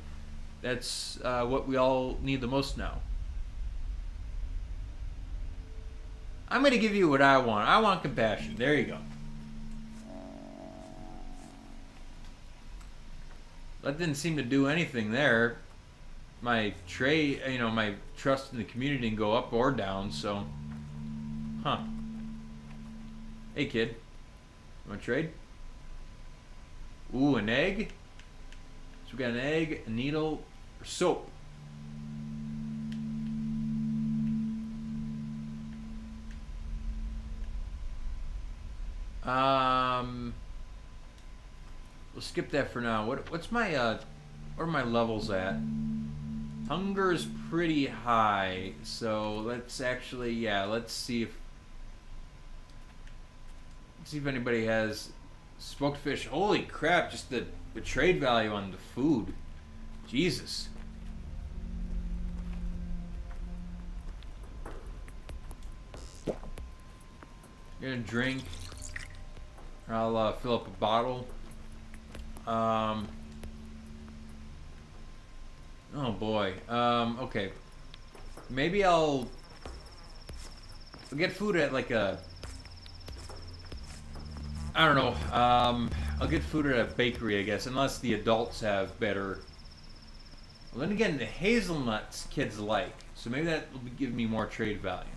That's what we all need the most now. I'm going to give you what I want. I want compassion. There you go. That didn't seem to do anything there. My my trust in the community didn't go up or down, so... Huh. Hey, kid. You want to trade? Ooh, an egg? So we got an egg, a needle, or soap. We'll skip that for now. What's my what are my levels at? Hunger's pretty high, so let's actually let's see if anybody has smoked fish. Holy crap, just the trade value on the food. Jesus. You're gonna drink. I'll fill up a bottle. Oh boy. Okay. Maybe I'll get food at like a... I don't know. I'll get food at a bakery, I guess, unless the adults have better... Well, then again, the hazelnuts kids like, so maybe that will give me more trade value.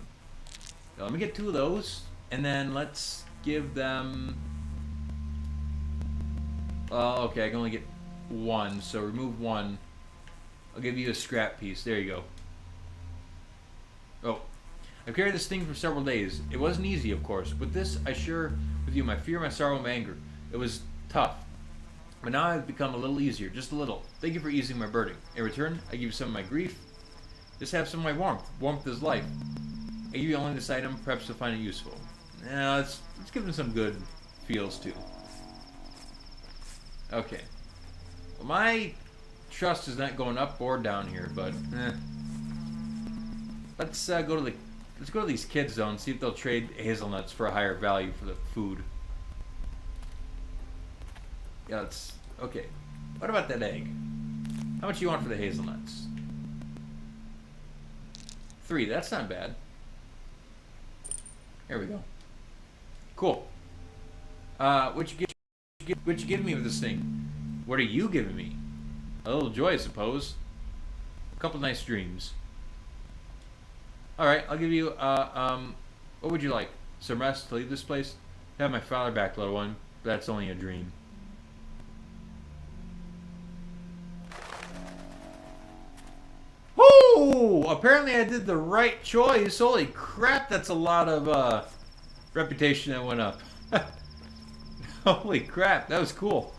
So let me get 2 of those, and then let's give them... okay, I can only get 1, so remove 1. I'll give you a scrap piece. There you go. Oh. I've carried this thing for several days. It wasn't easy, of course. With this, I share with you my fear, my sorrow, my anger. It was tough. But now I've become a little easier. Just a little. Thank you for easing my burden. In return, I give you some of my grief. Just have some of my warmth. Warmth is life. I give you only this item, perhaps to find it useful. Now, let's give them some good feels, too. Okay. Well, my trust is not going up or down here, but let's go to these kids though and see if they'll trade hazelnuts for a higher value for the food. Yeah, it's okay. What about that egg? How much you want for the hazelnuts? 3. That's not bad. Here we go. Cool. What you giving me with this thing? What are you giving me? A little joy, I suppose. A couple nice dreams. All right, I'll give you. What would you like? Some rest to leave this place? Have my father back, little one. But that's only a dream. Woo! Apparently I did the right choice. Holy crap, that's a lot of reputation that went up. Holy crap, that was cool.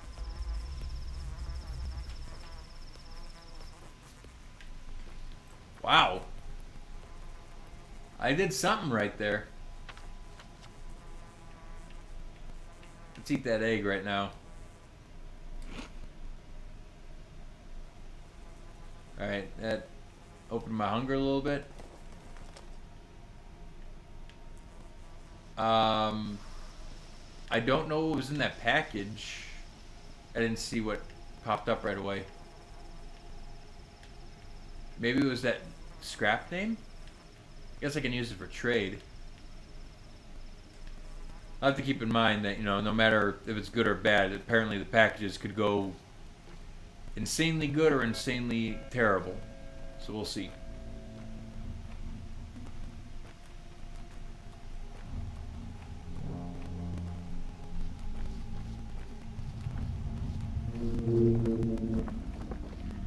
Wow. I did something right there. Let's eat that egg right now. Alright, that opened my hunger a little bit. I don't know what was in that package. I didn't see what popped up right away. Maybe it was that scrap name? I guess I can use it for trade. I'll have to keep in mind that, you know, no matter if it's good or bad, apparently the packages could go insanely good or insanely terrible. So we'll see.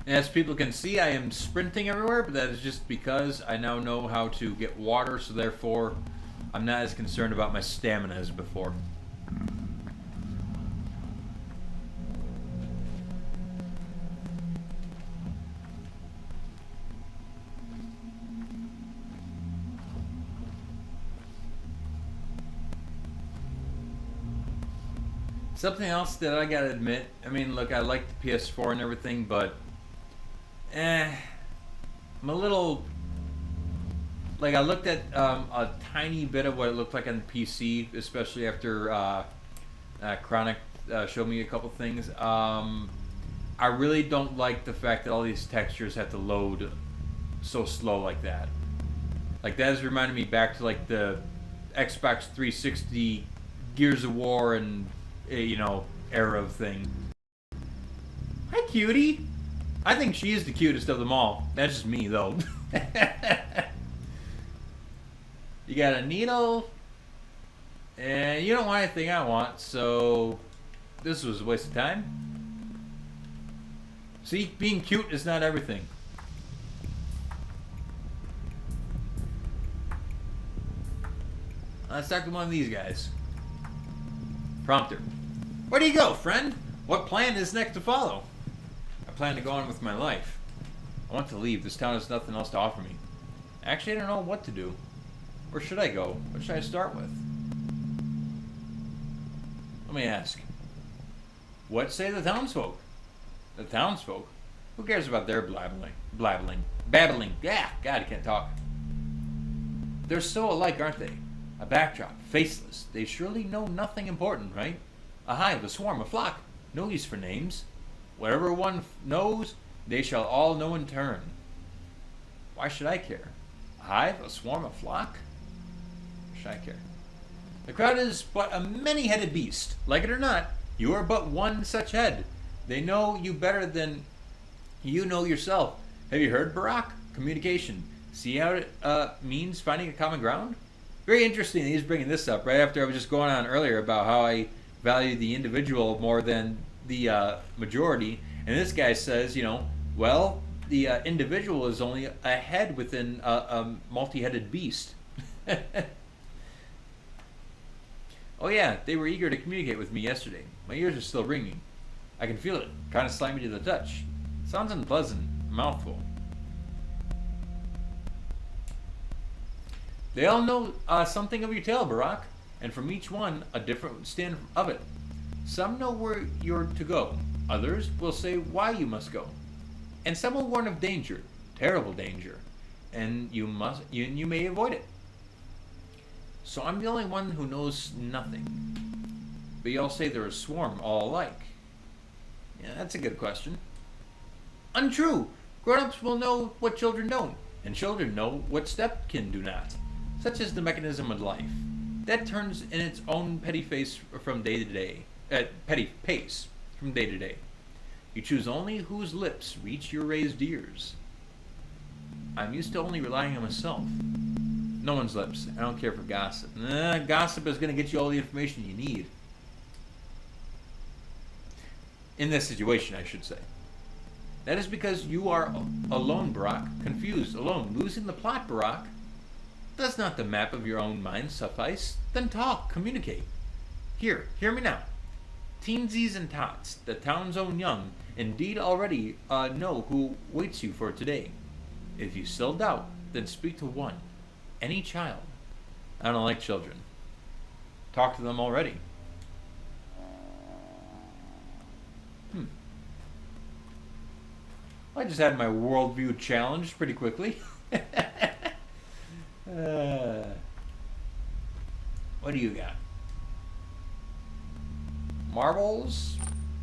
As people can see, I am sprinting everywhere, but that is just because I now know how to get water, so therefore I'm not as concerned about my stamina as before. Something else that I gotta admit, I mean, look, I like the PS4 and everything, but I'm a little, like, I looked at a tiny bit of what it looked like on the PC, especially after Chronic showed me a couple things. I really don't like the fact that all these textures have to load so slow like that. Like, that has reminded me back to, like, the Xbox 360 Gears of War and, you know, era of thing. Hi, cutie! I think she is the cutest of them all. That's just me, though. You got a needle, and you don't want anything I want, so this was a waste of time. See, being cute is not everything. Let's talk to one of these guys. Prompter. Where do you go, friend? What plan is next to follow? I plan to go on with my life. I want to leave. This town has nothing else to offer me. Actually, I don't know what to do. Where should I go? What should I start with? Let me ask. What say the townsfolk? The townsfolk? Who cares about their babbling. Yeah, God, I can't talk. They're so alike, aren't they? A backdrop, faceless. They surely know nothing important, right? A hive, a swarm, a flock. No use for names. Whatever one knows, they shall all know in turn. Why should I care? A hive, a swarm, a flock? Why should I care? The crowd is but a many-headed beast. Like it or not, you are but one such head. They know you better than you know yourself. Have you heard, Barack? Communication. See how it means finding a common ground? Very interesting that he's bringing this up right after I was just going on earlier about how I value the individual more than the majority. And this guy says, you know, well, the individual is only a head within a multi-headed beast. Oh yeah, they were eager to communicate with me yesterday. My ears are still ringing. I can feel it, kind of slimy to the touch. Sounds unpleasant, a mouthful. They all know something of your tale, Barack, and from each one, a different stand of it. Some know where you're to go. Others will say why you must go. And some will warn of danger, terrible danger, and you may avoid it. So I'm the only one who knows nothing. But you all say they're a swarm, all alike. Yeah, that's a good question. Untrue. Grown-ups will know what children don't, and children know what stepkin do not. Such is the mechanism of life. That turns in its own petty pace from day to day. You choose only whose lips reach your raised ears. I'm used to only relying on myself. No one's lips. I don't care for gossip. Gossip is going to get you all the information you need. In this situation, I should say. That is because you are alone, Barack. Confused, alone, losing the plot, Barack. Does not the map of your own mind suffice? Then talk, communicate. Hear me now. Teensies and tots, the town's own young, indeed already know who waits you for today. If you still doubt, then speak to one. Any child. I don't like children. Talk to them already. I just had my worldview challenged pretty quickly. What do you got? Marbles?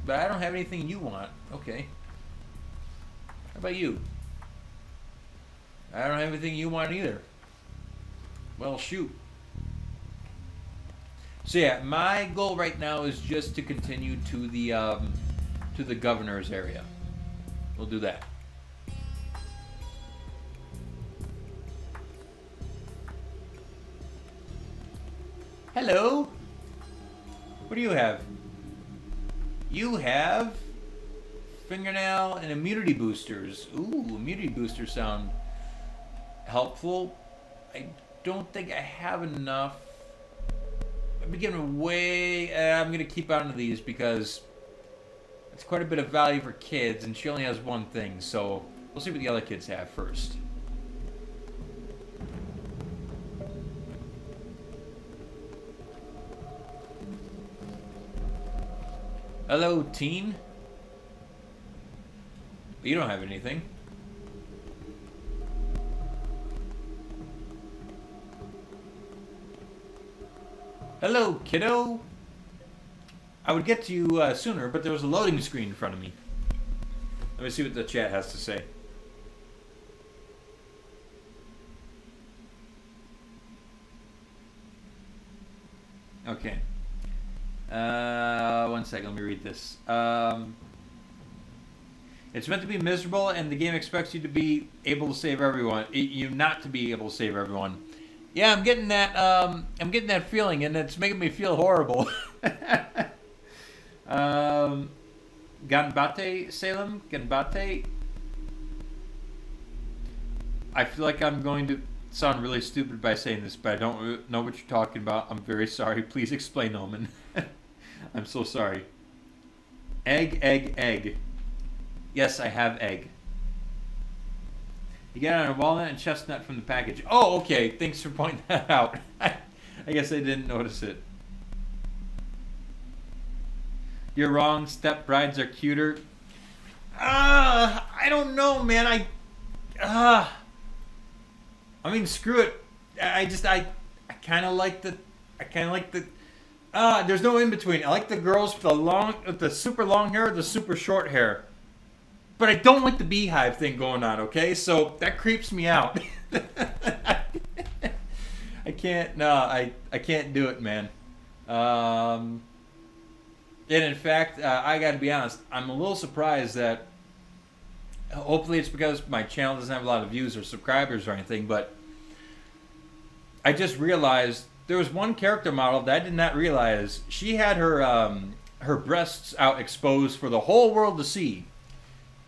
But I don't have anything you want. Okay. How about you? I don't have anything you want either. Well, shoot. So yeah, my goal right now is just to continue to the governor's area. We'll do that. Hello. What do you have? You have fingernail and immunity boosters. Ooh, immunity boosters sound helpful. I don't think I have enough. I'm going to keep on to these because it's quite a bit of value for kids, and she only has one thing, so we'll see what the other kids have first. Hello, teen. You don't have anything. Hello, kiddo. I would get to you sooner, but there was a loading screen in front of me. Let me see what the chat has to say. Okay. One second, let me read this. It's meant to be miserable, and the game expects you to be able to save everyone. You not to be able to save everyone. Yeah, I'm getting that. I'm getting that feeling, and it's making me feel horrible. Ganbate, Salem, Ganbate. I feel like I'm going to sound really stupid by saying this, but I don't know what you're talking about. I'm very sorry. Please explain, Omen. I'm so sorry. Egg, egg, egg. Yes, I have egg. You get on a walnut and chestnut from the package. Oh, okay. Thanks for pointing that out. I guess I didn't notice it. You're wrong. Step brides are cuter. I don't know, man. I mean, screw it. I kind of like the. There's no in between. I like the girls with the super long hair, or the super short hair. But I don't like the beehive thing going on, okay? So that creeps me out. I can't do it, man. And in fact, I gotta be honest, I'm a little surprised that, hopefully it's because my channel doesn't have a lot of views or subscribers or anything, but I just realized there was one character model that I did not realize. She had her breasts out exposed for the whole world to see.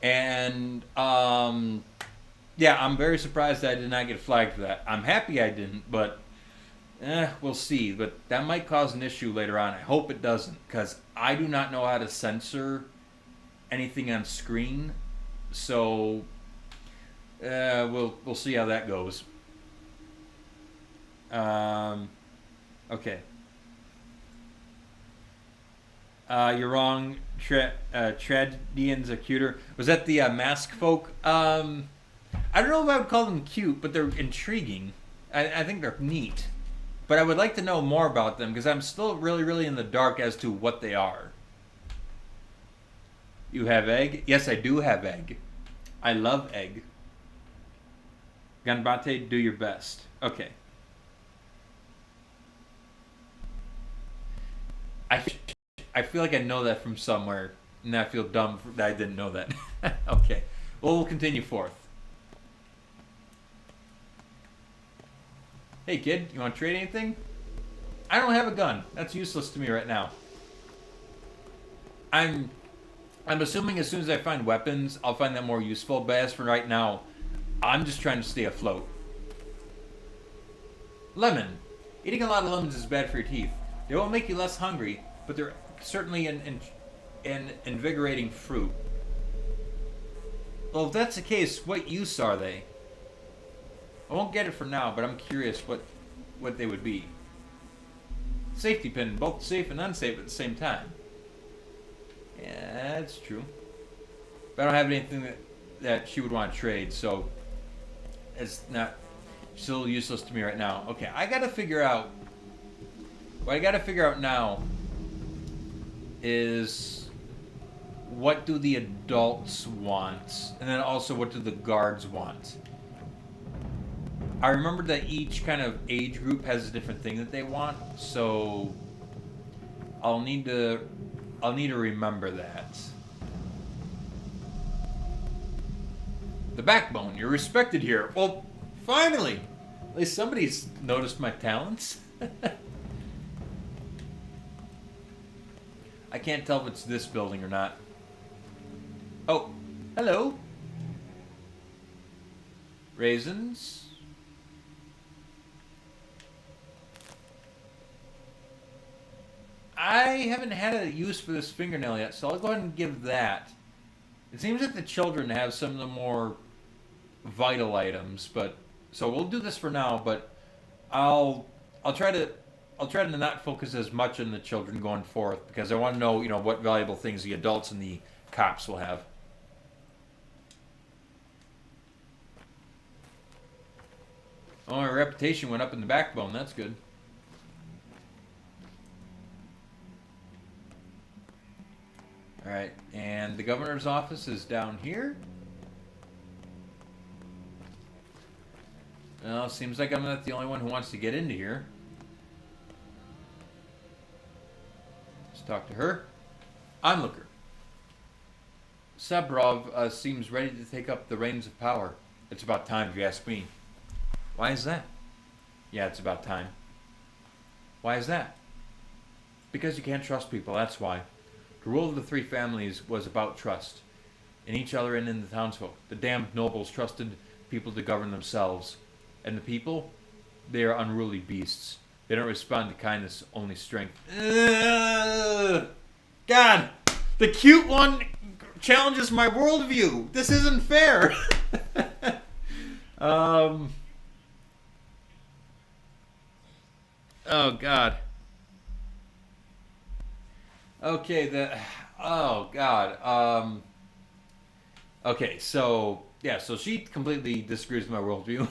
And, yeah, I'm very surprised that I did not get flagged for that. I'm happy I didn't, but, we'll see. But that might cause an issue later on. I hope it doesn't, because I do not know how to censor anything on screen. So, we'll see how that goes. Okay. You're wrong. Tragedians are cuter. Was that the mask folk? I don't know if I would call them cute, but they're intriguing. I think they're neat. But I would like to know more about them, because I'm still really, really in the dark as to what they are. You have egg? Yes, I do have egg. I love egg. Ganbate, do your best. Okay. I feel like I know that from somewhere, and I feel dumb that I didn't know that. Okay. Well, we'll continue forth. Hey, kid, you want to trade anything? I don't have a gun. That's useless to me right now. I'm assuming as soon as I find weapons, I'll find that more useful. But as for right now, I'm just trying to stay afloat. Lemon. Eating a lot of lemons is bad for your teeth. They won't make you less hungry, but they're certainly an invigorating fruit. Well, if that's the case, what use are they? I won't get it for now, but I'm curious what they would be. Safety pin, both safe and unsafe at the same time. Yeah, that's true. But I don't have anything that she would want to trade, so it's not still useless to me right now. Okay, I gotta figure out. What I gotta figure out now is what do the adults want, and then also what do the guards want. I remember that each kind of age group has a different thing that they want, so I'll need to remember that. The backbone, you're respected here. Well, finally, at least somebody's noticed my talents. I can't tell if it's this building or not. Oh, hello. Raisins. I haven't had a use for this fingernail yet, so I'll go ahead and give that. It seems that the children have some of the more vital items, but so we'll do this for now. But I'll try to not focus as much on the children going forth because I want to know what valuable things the adults and the cops will have. Oh, my reputation went up in the backbone. That's good. Alright, and the governor's office is down here. Well, seems like I'm not the only one who wants to get into here. Let's talk to her. Onlooker. Sabrov seems ready to take up the reins of power. It's about time, if you ask me. Why is that? Yeah, it's about time. Why is that? Because you can't trust people, that's why. The rule of the three families was about trust in each other and in the townsfolk. The damned nobles trusted people to govern themselves. And the people, they are unruly beasts. They don't respond to kindness, only strength. God, the cute one challenges my worldview. This isn't fair. Oh, God. Okay, oh God. Okay, so yeah, so she completely disagrees with my worldview.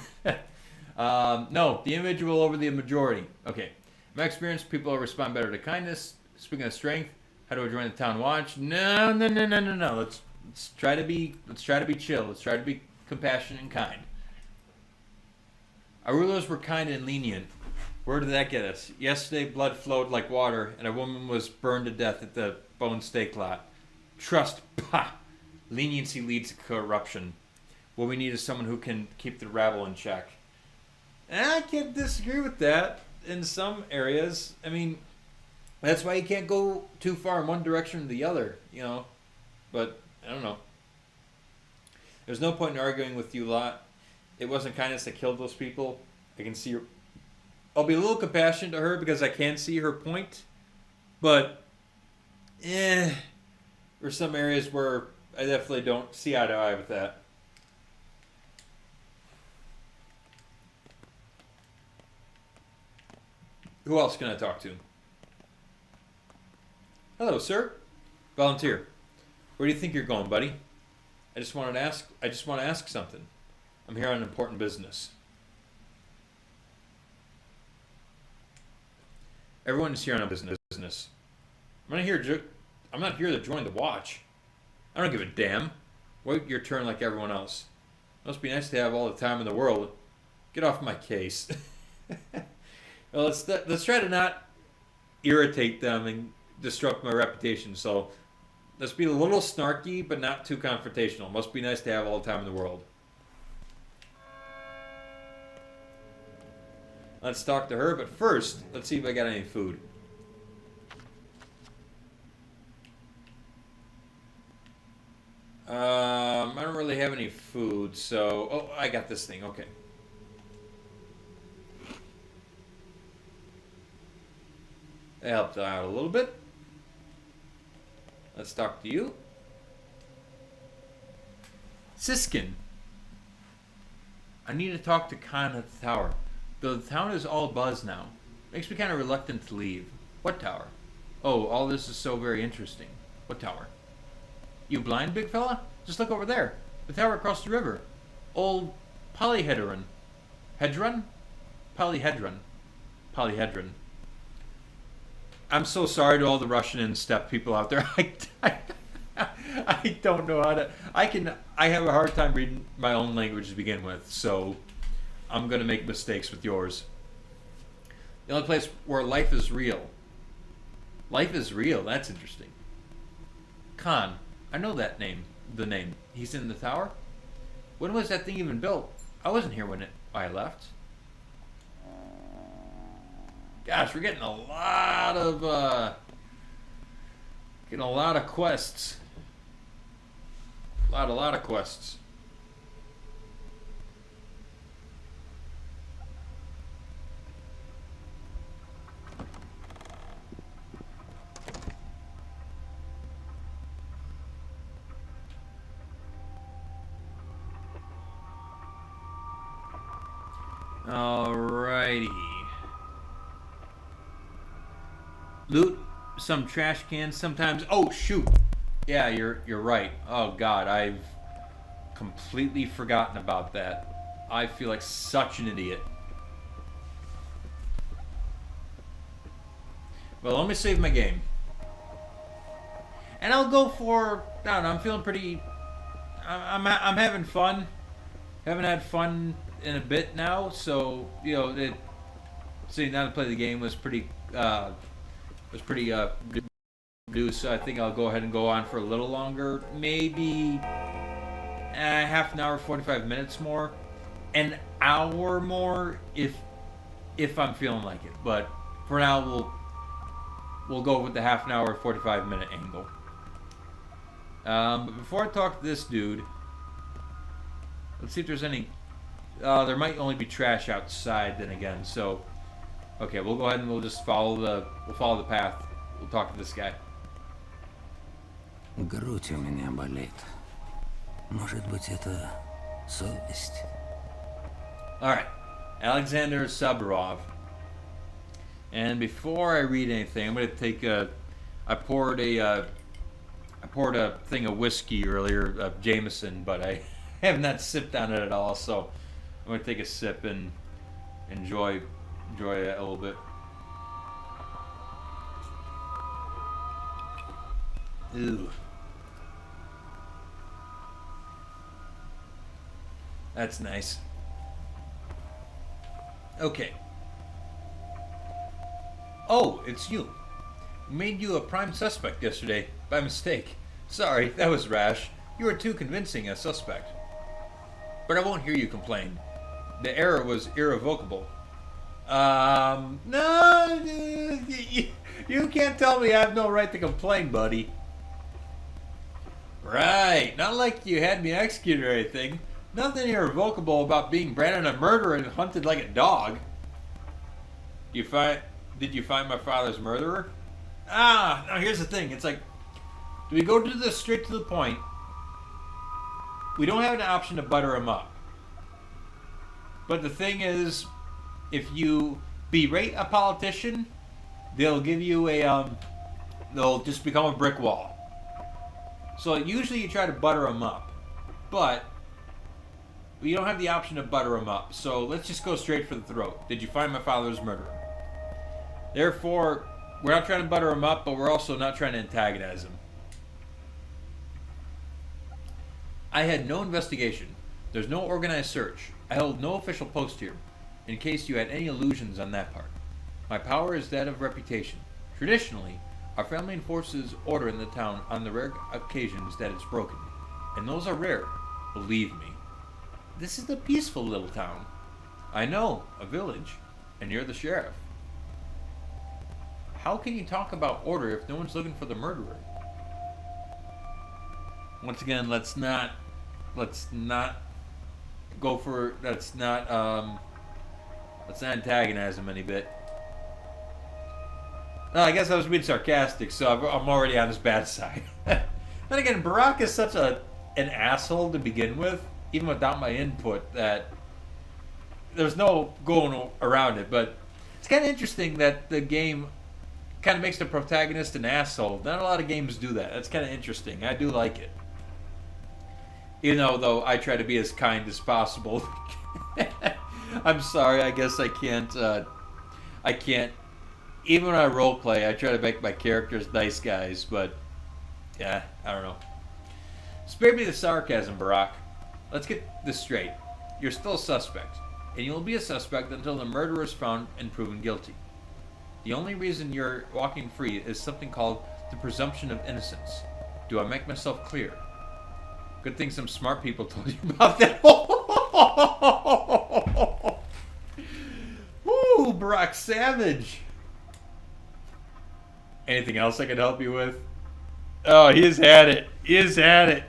No, the individual over the majority. Okay, in my experience, people respond better to kindness. Speaking of strength, how do I join the town watch? No. Let's try to be chill. Let's try to be compassionate and kind. Our rulers were kind and lenient. Where did that get us? Yesterday, blood flowed like water, and a woman was burned to death at the bone steak lot. Trust, pah! Leniency leads to corruption. What we need is someone who can keep the rabble in check. And I can't disagree with that in some areas. I mean, that's why you can't go too far in one direction or the other, But, I don't know. There's no point in arguing with you lot. It wasn't kindness that killed those people. I can see your... I'll be a little compassionate to her because I can see her point, but there's some areas where I definitely don't see eye to eye with that. Who else can I talk to? Hello, sir. Volunteer. Where do you think you're going, buddy? I just want to ask something. I'm here on important business. Everyone is here on a business. I'm not here to join the watch. I don't give a damn. Wait your turn like everyone else. Must be nice to have all the time in the world. Get off my case. Well, let's try to not irritate them and disrupt my reputation. So let's be a little snarky, but not too confrontational. Must be nice to have all the time in the world. Let's talk to her, but first, let's see if I got any food. I don't really have any food, so... Oh, I got this thing, okay. That helped out a little bit. Let's talk to you. Siskin. I need to talk to Khan at the tower. Though the town is all buzz now. Makes me kind of reluctant to leave. What tower? Oh, all this is so very interesting. What tower? You blind, big fella? Just look over there. The tower across the river. Old Polyhedron. Hedron? Polyhedron. Polyhedron. I'm so sorry to all the Russian and Steppe people out there. I don't know how to... I have a hard time reading my own language to begin with, so I'm going to make mistakes with yours. The only place where life is real. Life is real. That's interesting. Khan. I know that name. The name. He's in the tower? When was that thing even built? I wasn't here when I left. Gosh, we're getting a lot of quests. A lot of quests. Alrighty. Loot some trash cans sometimes. Oh shoot. Yeah, you're right. Oh god, I've completely forgotten about that. I feel like such an idiot. Well, let me save my game. And I'll go for, I don't know, I'm feeling pretty, I'm having fun. Haven't had fun in a bit now, so, you know, sitting down to play the game was pretty reduced, so I think I'll go ahead and go on for a little longer. Maybe half an hour, 45 minutes more. An hour more if I'm feeling like it. But for now, we'll go with the half an hour, 45 minute angle. But before I talk to this dude, let's see if there's any... there might only be trash outside then again, so... Okay, we'll go ahead and we'll just follow the path. We'll talk to this guy. Грудь у меня болит. Может быть, это совесть? Alright. Alexander Saburov. And before I read anything, I'm going to take a... I poured a thing of whiskey earlier, of Jameson, but I have not sipped on it at all, so I'm going to take a sip and enjoy it a little bit. Ew. That's nice. Okay. Oh, it's you. Made you a prime suspect yesterday, by mistake. Sorry, that was rash. You were too convincing a suspect. But I won't hear you complain. The error was irrevocable. No, you can't tell me I have no right to complain, buddy. Right, not like you had me executed or anything. Nothing irrevocable about being branded a murderer and hunted like a dog. Did you find my father's murderer? Now here's the thing. It's like, do we go to this straight to the point? We don't have an option to butter him up. But the thing is, if you berate a politician, they'll give you they'll just become a brick wall. So usually you try to butter them up, but we don't have the option to butter them up. So let's just go straight for the throat. Did you find my father's murderer? Therefore, we're not trying to butter him up, but we're also not trying to antagonize him. I had no investigation. There's no organized search. I held no official post here, in case you had any illusions on that part. My power is that of reputation. Traditionally, our family enforces order in the town on the rare occasions that it's broken. And those are rare, believe me. This is a peaceful little town. I know, a village, and you're the sheriff. How can you talk about order if no one's looking for the murderer? Once again, let's not go for, let's not antagonize him any bit. No, I guess I was being sarcastic, so I'm already on his bad side. Then again, Barack is such an asshole to begin with, even without my input, that there's no going around it. But it's kind of interesting that the game kind of makes the protagonist an asshole. Not a lot of games do that. That's kind of interesting. I do like it. You know, though, I try to be as kind as possible. I'm sorry, I guess I can't, even when I roleplay, I try to make my characters nice guys, but, yeah, I don't know. Spare me the sarcasm, Barack. Let's get this straight. You're still a suspect, and you'll be a suspect until the murderer is found and proven guilty. The only reason you're walking free is something called the presumption of innocence. Do I make myself clear? Good thing some smart people told you about that. Ooh, Barack Savage. Anything else I can help you with? Oh, he has had it. He has had it.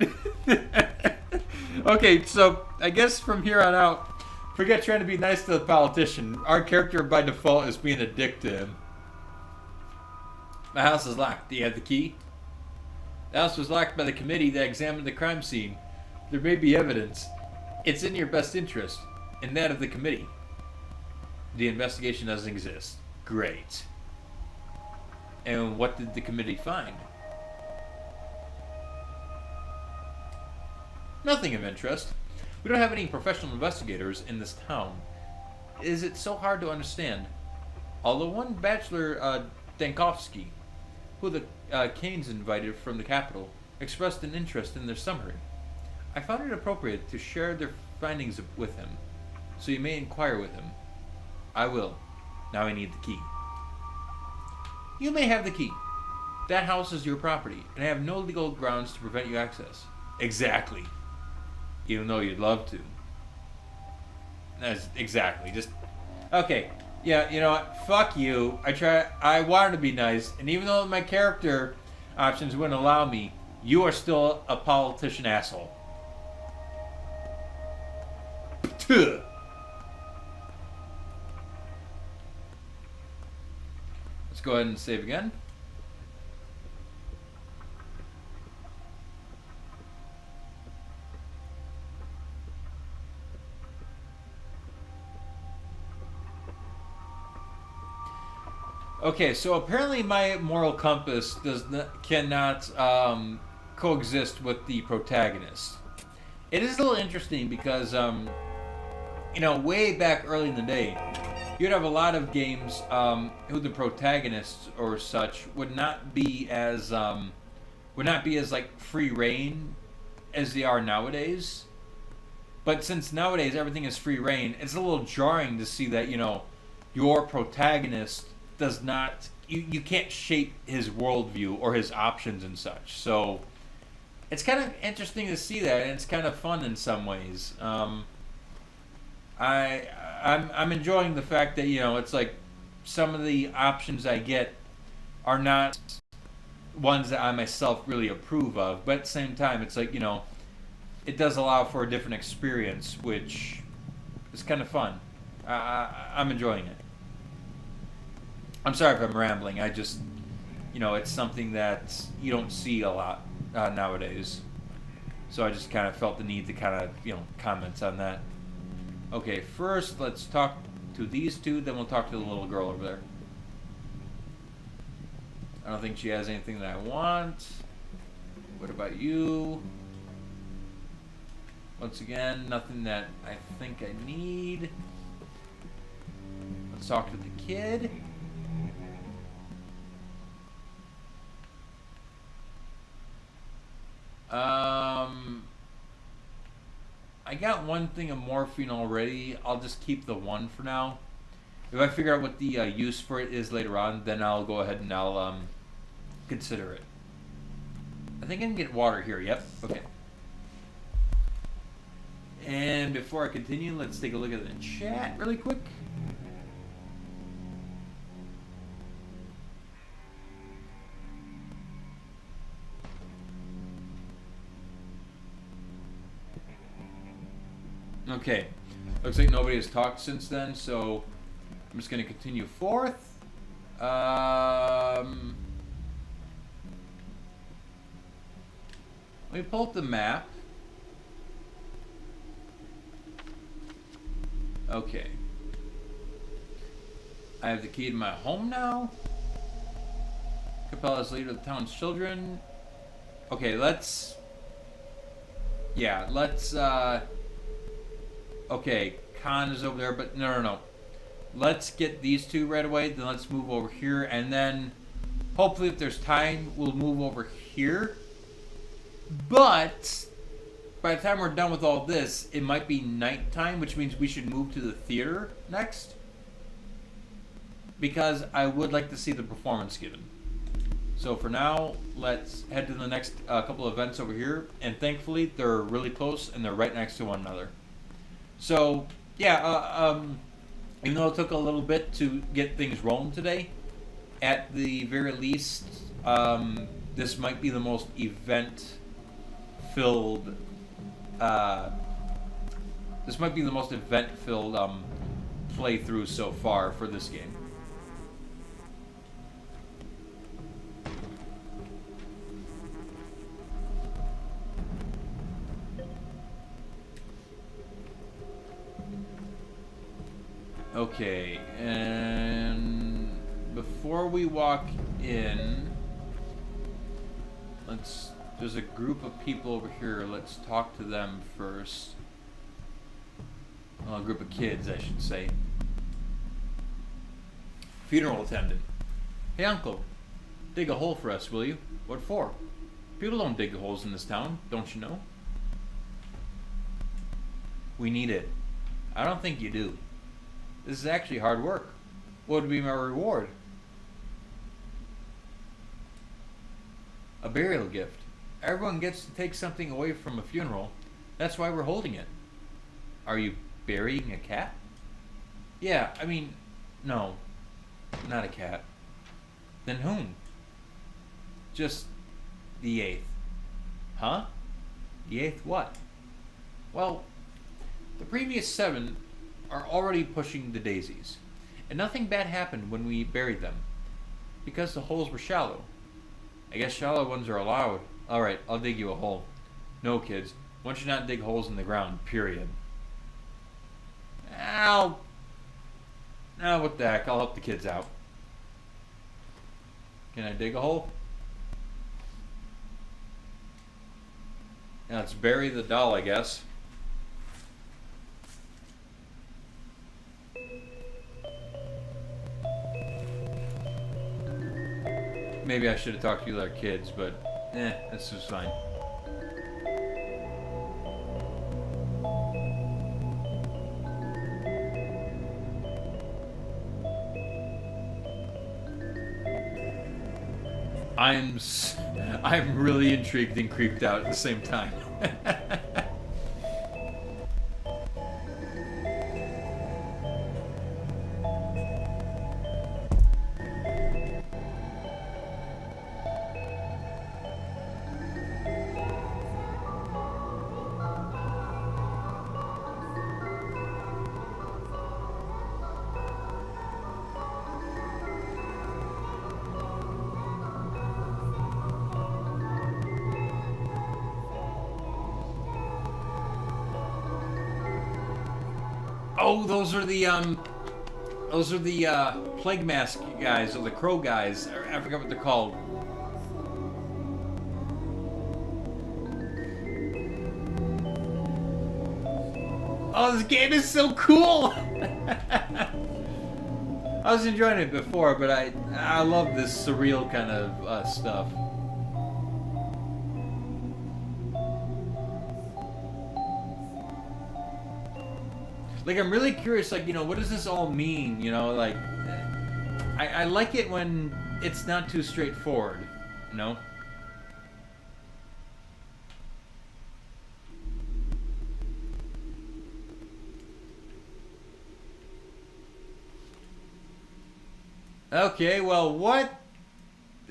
Okay, so I guess from here on out, forget trying to be nice to the politician. Our character by default is being a dick to him. My house is locked. Do you have the key? The house was locked by the committee that examined the crime scene. There may be evidence. It's in your best interest, and that of the committee. The investigation doesn't exist. Great. And what did the committee find? Nothing of interest. We don't have any professional investigators in this town. Is it so hard to understand? Although one bachelor, Dankovsky, who the Canes invited from the capital, expressed an interest in their summary. I found it appropriate to share their findings with him, so you may inquire with him. I will. Now I need the key. You may have the key. That house is your property, and I have no legal grounds to prevent you access. Exactly. Even though you'd love to. That's exactly. Just okay. Yeah, you know what? Fuck you. I wanted to be nice, and even though my character options wouldn't allow me, you are still a politician asshole. Let's go ahead and save again. Okay, so apparently my moral compass cannot coexist with the protagonist. It is a little interesting because, you know, way back early in the day, you'd have a lot of games who the protagonists or such would not be as like free reign as they are nowadays. But since nowadays everything is free reign, it's a little jarring to see that, you know, your protagonist does not, you can't shape his worldview or his options and such. So it's kind of interesting to see that, and it's kind of fun in some ways. I'm enjoying the fact that, you know, it's like some of the options I get are not ones that I myself really approve of, but at the same time, it's like, you know, it does allow for a different experience, which is kind of fun. I'm enjoying it. I'm sorry if I'm rambling. I just, you know, it's something that you don't see a lot nowadays. So I just kind of felt the need to kind of, you know, comment on that. Okay, first let's talk to these two, then we'll talk to the little girl over there. I don't think she has anything that I want. What about you? Once again, nothing that I think I need. Let's talk to the kid. got one thing of morphine already. I'll just keep the one for now. If I figure out what the use for it is later on, then I'll go ahead and I'll consider it. I think I can get water here. Yep. Okay. And before I continue, let's take a look at the chat really quick. Okay. Looks like nobody has talked since then, so I'm just going to continue forth. Let me pull up the map. Okay. I have the key to my home now. Capella is leader of the town's children. Okay, let's... Yeah, let's... Okay, Khan is over there, but no. Let's get these two right away, then let's move over here, and then hopefully if there's time, we'll move over here. But by the time we're done with all this, it might be nighttime, which means we should move to the theater next. Because I would like to see the performance given. So for now, let's head to the next couple of events over here. And thankfully, they're really close and they're right next to one another. So, yeah, even though it took a little bit to get things rolling today, at the very least, this might be the most event-filled playthrough so far for this game. Okay, and before we walk in, there's a group of people over here. Let's talk to them first. Well, a group of kids, I should say. Funeral attendant. Hey, uncle, dig a hole for us, will you? What for? People don't dig holes in this town, don't you know? We need it. I don't think you do. This is actually hard work. What would be my reward? A burial gift. Everyone gets to take something away from a funeral. That's why we're holding it. Are you burying a cat? Yeah, I mean, no. Not a cat. Then whom? Just the 8th. Huh? The 8th what? Well, the previous 7 are already pushing the daisies. And nothing bad happened when we buried them. Because the holes were shallow. I guess shallow ones are allowed. Alright, I'll dig you a hole. No, kids. One should not dig holes in the ground, period. What the heck, I'll help the kids out. Can I dig a hole? Now let's bury the doll, I guess. Maybe I should have talked to you like kids, but this was fine. I'm really intrigued and creeped out at the same time. Oh, those are the plague mask guys, or the crow guys. I forgot what they're called. Oh, this game is so cool! I was enjoying it before, but I love this surreal kind of stuff. Like, I'm really curious, like, you know, what does this all mean? You know, like, I like it when it's not too straightforward, you know? Okay, well, what?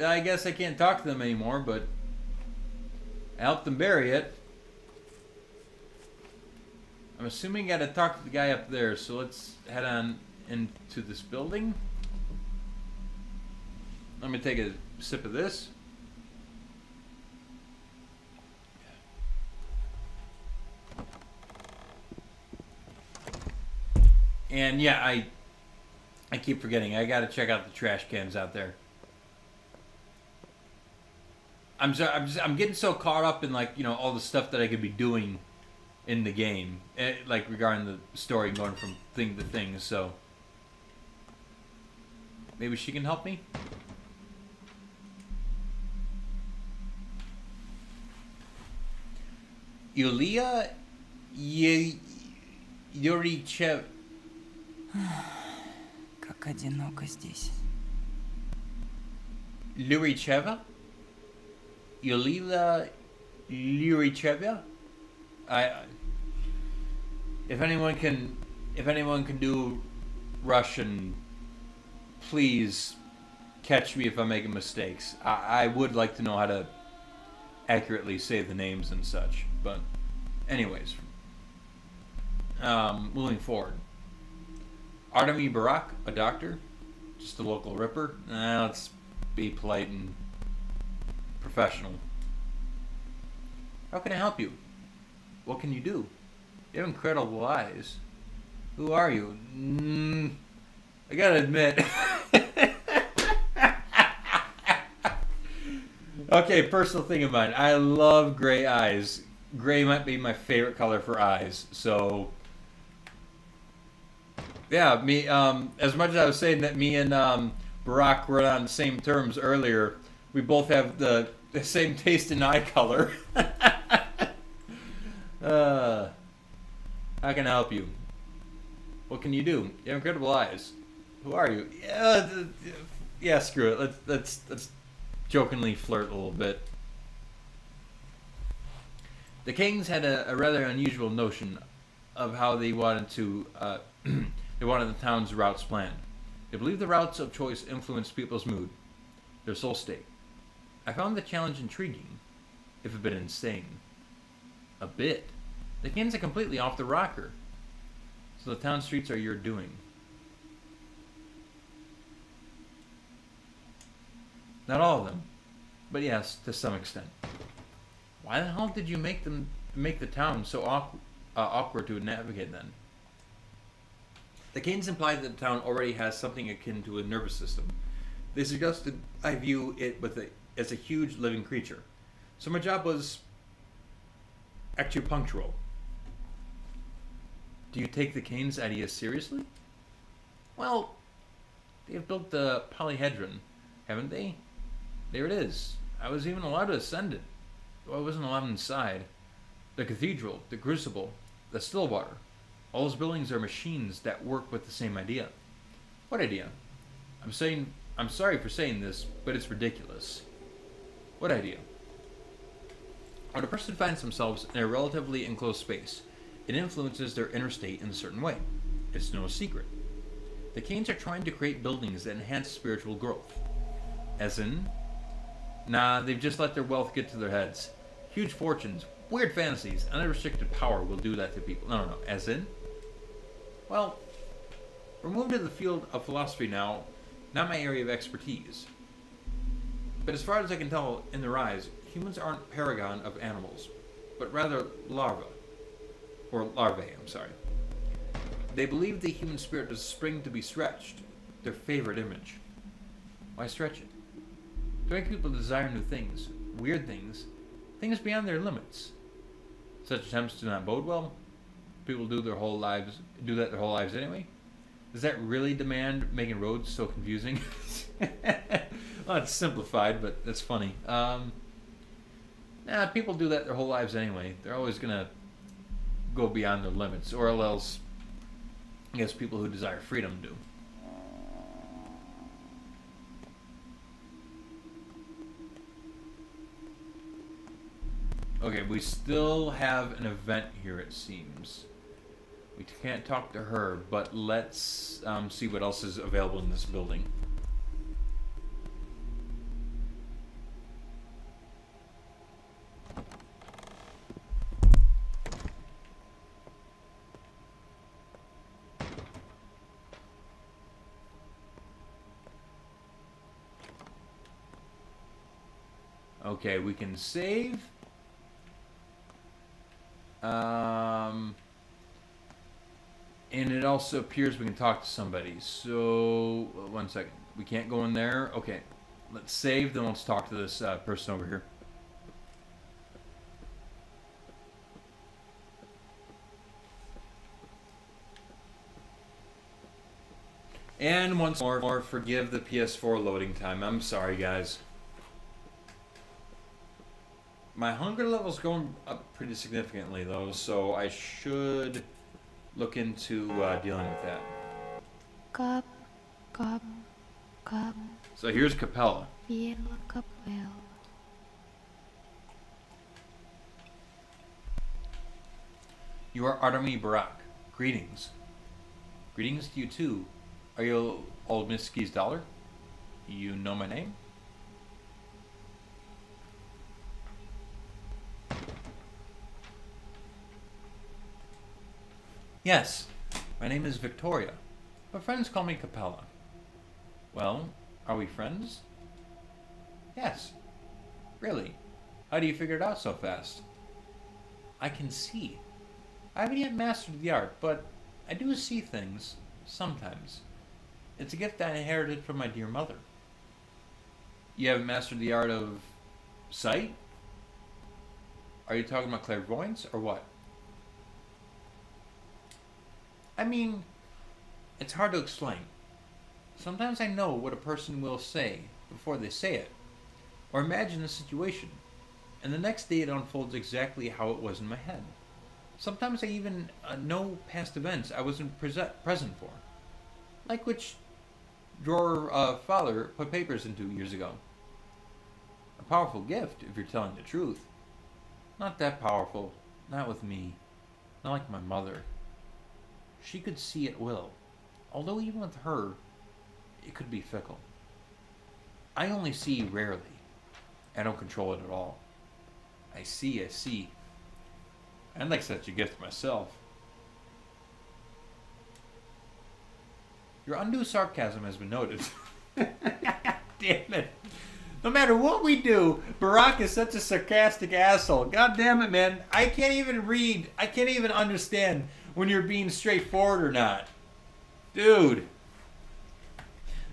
I guess I can't talk to them anymore, but I helped them bury it. I'm assuming I gotta talk to the guy up there, so let's head on into this building. Let me take a sip of this. And yeah, I keep forgetting. I gotta check out the trash cans out there. I'm getting so caught up in, like, you know, all the stuff that I could be doing in the game, like regarding the story, going from thing to thing. So maybe she can help me. Yulia Yurichev. Как одиноко здесь. Lyuricheva? Yulila Lyuricheva? If anyone can do Russian, please catch me if I'm making mistakes. I would like to know how to accurately say the names and such. But anyways, moving forward. Artemy Barak, a doctor, just a local ripper. Let's be polite and professional. How can I help you? What can you do? You have incredible eyes. Who are you? I gotta admit. Okay, personal thing of mine. I love gray eyes. Gray might be my favorite color for eyes. So, yeah, me. As much as I was saying that me and Barack were on the same terms earlier, we both have the same taste in eye color. How can I help you? What can you do? You have incredible eyes. Who are you? Yeah, screw it. Let's jokingly flirt a little bit. The Kings had a rather unusual notion of how they wanted to they wanted the town's routes planned. They believed the routes of choice influenced people's mood, their soul state. I found the challenge intriguing, if a bit insane. A bit. The Kings are completely off the rocker. So the town streets are your doing. Not all of them, but yes, to some extent. Why the hell did you make the town so awkward to navigate then? The Kings implied that the town already has something akin to a nervous system. They suggested I view it as a huge living creature. So my job was acupunctural. Do you take the Kane's ideas seriously? Well, they have built the polyhedron, haven't they? There it is. I was even allowed to ascend it, though I wasn't allowed inside. The cathedral, the crucible, the Stillwater. All those buildings are machines that work with the same idea. What idea? I'm sorry for saying this, but it's ridiculous. What idea? When a person finds themselves in a relatively enclosed space, it influences their inner state in a certain way. It's no secret. The Kanes are trying to create buildings that enhance spiritual growth. As in? Nah, they've just let their wealth get to their heads. Huge fortunes, weird fantasies, unrestricted power will do that to people. No. As in? Well, we're moving to the field of philosophy now, not my area of expertise. But as far as I can tell in their eyes, humans aren't paragon of animals, but rather larvae. Or larvae, I'm sorry. They believe the human spirit is a spring to be stretched, their favorite image. Why stretch it? To make people desire new things, weird things, things beyond their limits. Such attempts do not bode well. People do that their whole lives anyway. Does that really demand making roads so confusing? Well, it's simplified, but that's funny. People do that their whole lives anyway. They're always gonna go beyond their limits, or else I guess people who desire freedom do. Okay, we still have an event here, it seems. We can't talk to her, but let's see what else is available in this building. Okay, we can save. And it also appears we can talk to somebody. So, 1 second. We can't go in there. Okay, let's save, then let's talk to this person over here. And once more, forgive the PS4 loading time. I'm sorry, guys. My hunger level's going up pretty significantly, though, so I should look into dealing with that. Кап, кап, кап, So here's Capella. пела капелла. You are Artemy Barak. Greetings. Greetings to you too. Are you old Miss Ski's daughter? You know my name? Yes, my name is Victoria, but friends call me Capella. Well, are we friends? Yes. Really? How do you figure it out so fast? I can see. I haven't yet mastered the art, but I do see things, sometimes. It's a gift I inherited from my dear mother. You haven't mastered the art of sight? Are you talking about clairvoyance, or what? I mean, it's hard to explain. Sometimes I know what a person will say before they say it, or imagine a situation, and the next day it unfolds exactly how it was in my head. Sometimes I even know past events I wasn't present for, like which drawer father put papers into years ago. A powerful gift, if you're telling the truth. Not that powerful, not with me, not like my mother. She could see at will, although even with her, it could be fickle. I only see rarely. I don't control it at all. I see. I'd like such a gift myself. Your undue sarcasm has been noted. Damn it. No matter what we do, Barack is such a sarcastic asshole. God damn it, man. I can't even read. I can't even understand when you're being straightforward or not. Dude.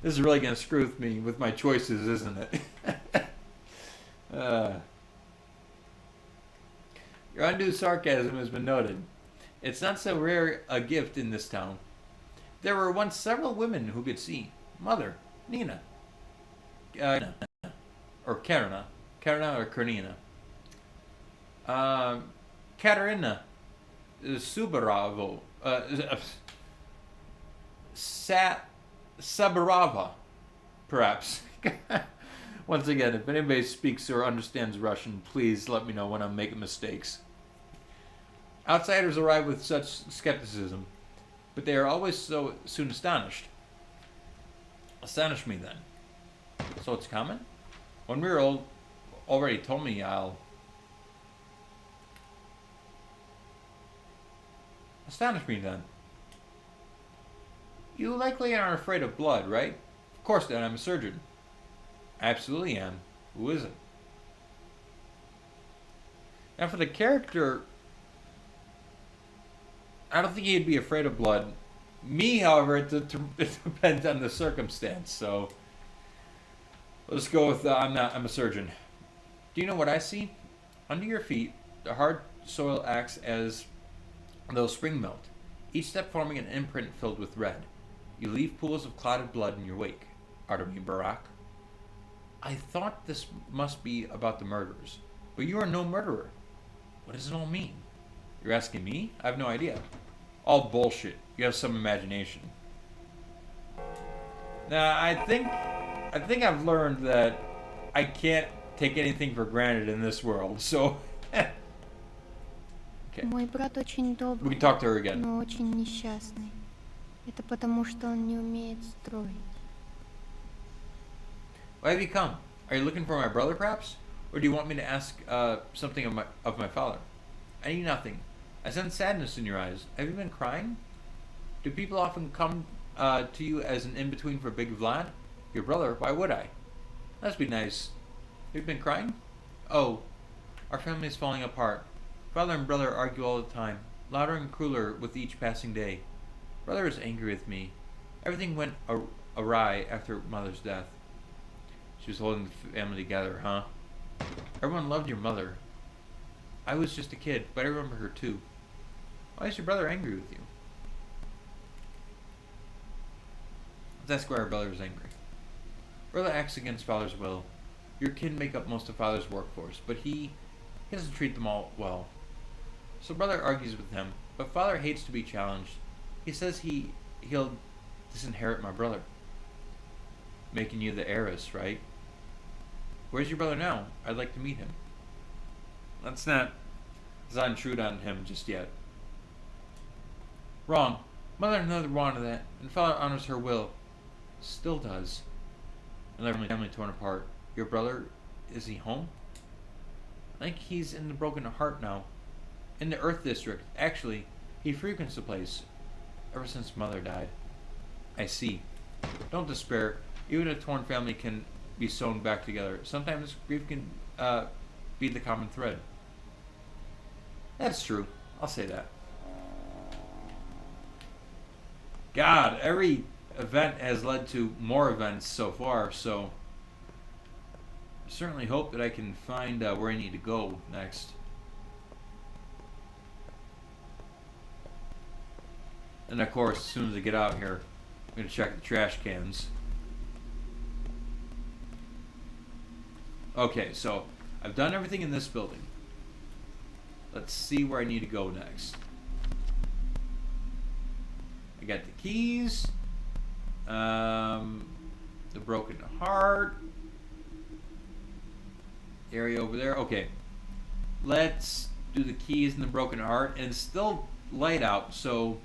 This is really going to screw with me with my choices, isn't it? Your undue sarcasm has been noted. It's not so rare a gift in this town. There were once several women who could see. Mother, Nina, or Karina or Karnina, Katerina, Subaravo, Sabarava, perhaps. Once again, if anybody speaks or understands Russian, please let me know when I'm making mistakes. Outsiders arrive with such skepticism, but they are always so soon astonished. Astonish me then. So it's common? 1-year-old already told me I'll... Astonish me then. You likely aren't afraid of blood, right? Of course then, I'm a surgeon. I absolutely am. Who isn't? Now for the character... I don't think he'd be afraid of blood. Me, however, it depends on the circumstance, so... Let's go with, I'm a surgeon. Do you know what I see? Under your feet, the hard soil acts as though spring melt, each step forming an imprint filled with red. You leave pools of clotted blood in your wake, Artemy Barak. I thought this must be about the murderers, but you are no murderer. What does it all mean? You're asking me? I have no idea. all bullshit. You have some imagination. Now, I think I've learned that I can't take anything for granted in this world, so... Okay. Мой брат очень We добрый, can talk to her again. но очень несчастный. Это потому, что он не умеет строить. Why have you come? Are you looking for my brother, perhaps? Or do you want me to ask something of my father? I need nothing. I sense sadness in your eyes. Have you been crying? Do people often come to you as an in-between for Big Vlad? Your brother? Why would I? Must be nice. Have you been crying? Oh, our family is falling apart. Father and brother argue all the time, louder and crueler with each passing day. Brother is angry with me. Everything went awry after mother's death. She was holding the family together, huh? Everyone loved your mother. I was just a kid, but I remember her too. Why is your brother angry with you? Let's ask why our brother is angry. Brother acts against father's will. Your kin make up most of father's workforce, but he doesn't treat them all well. So brother argues with him, but father hates to be challenged. He says he'll disinherit my brother. Making you the heiress, right? Where's your brother now? I'd like to meet him. Let's not intrude on him just yet. Wrong. Mother never wanted that, and father honors her will. Still does. Another family torn apart. Your brother, is he home? I think he's in the Broken Heart now. In the Earth District. Actually, he frequents the place ever since mother died. I see. Don't despair. Even a torn family can be sewn back together. Sometimes grief can be the common thread. That's true. I'll say that. God, every event has led to more events so far, so I certainly hope that I can find where I need to go next. And of course, as soon as I get out here, I'm going to check the trash cans. Okay, so I've done everything in this building. Let's see where I need to go next. I got the keys. The Broken Heart. Area over there. Okay. Let's do the keys and the Broken Heart. And it's still light out, so...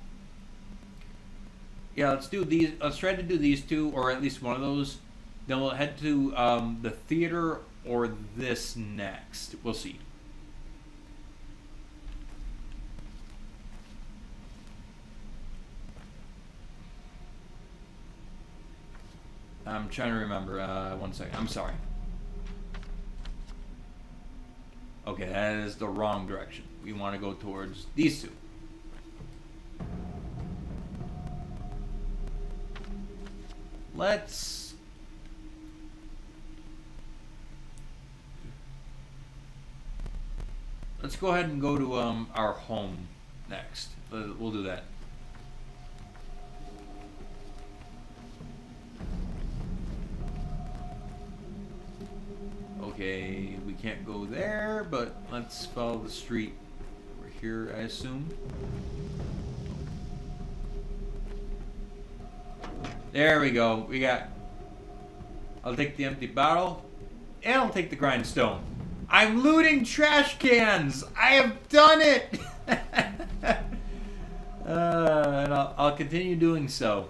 Yeah, let's do these. Let's try to do these two, or at least one of those. Then we'll head to the theater or this next. We'll see. I'm trying to remember. 1 second. I'm sorry. Okay, that is the wrong direction. We want to go towards these two. Let's go ahead and go to our home next. We'll do that. Okay, we can't go there, but let's follow the street over here, I assume. There we go. We got... I'll take the empty bottle, and I'll take the grindstone. I'm looting trash cans! I have done it! And I'll continue doing so.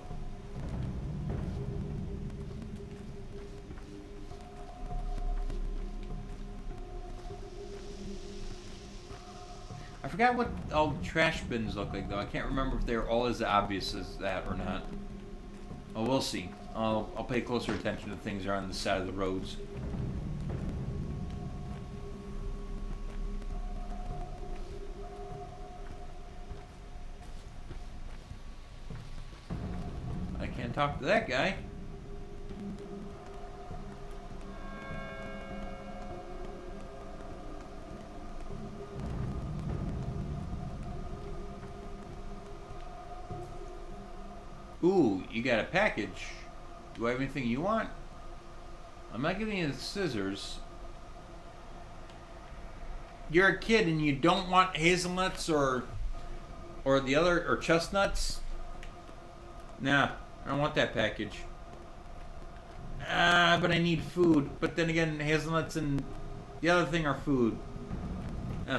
I forgot what all the trash bins look like, though. I can't remember if they're all as obvious as that or not. Oh, we'll see. I'll pay closer attention to things that are on the side of the roads. I can't talk to that guy. Ooh, you got a package. Do I have anything you want? I'm not giving you the scissors. You're a kid and you don't want hazelnuts or Or the other, or chestnuts? Nah, I don't want that package. But I need food. But then again, hazelnuts and the other thing are food.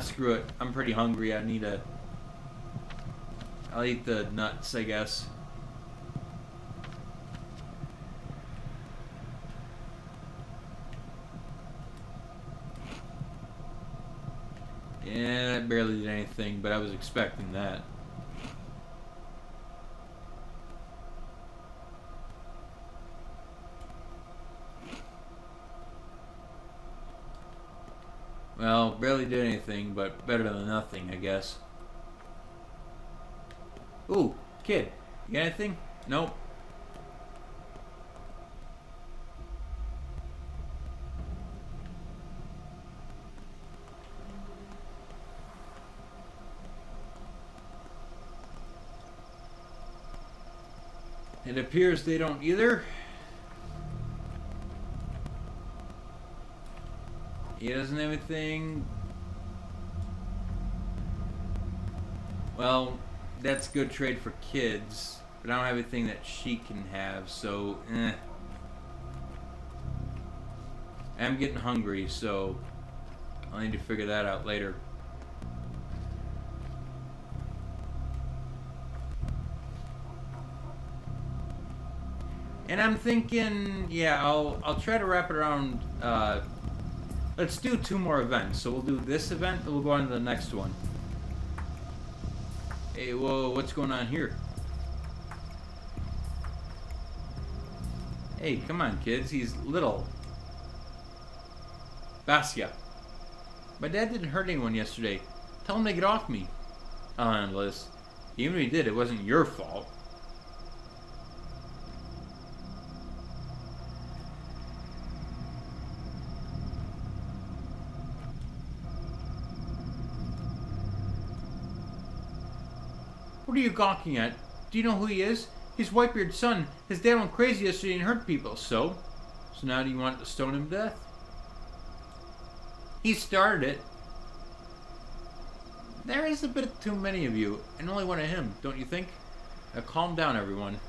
Screw it. I'm pretty hungry. I'll eat the nuts, I guess. Yeah, that barely did anything, but I was expecting that. Well, barely did anything, but better than nothing, I guess. Ooh, kid. You got anything? Nope. It appears they don't either. He doesn't have anything. Well, that's good trade for kids, but I don't have anything that she can have, so I'm getting hungry, so I'll need to figure that out later. And I'm thinking, yeah, I'll try to wrap it around. Let's do 2 more events. So we'll do this event, and we'll go on to the next one. Hey, whoa, what's going on here? Hey, come on, kids. He's little. Vasya. My dad didn't hurt anyone yesterday. Tell him to get off me. Liz. Even if he did, it wasn't your fault. What are you gawking at? Do you know who he is? He's Whitebeard's son. His dad went crazy yesterday and hurt people, so? So now do you want to stone him to death? He started it. There is a bit too many of you, and only one of him, don't you think? Now calm down, everyone.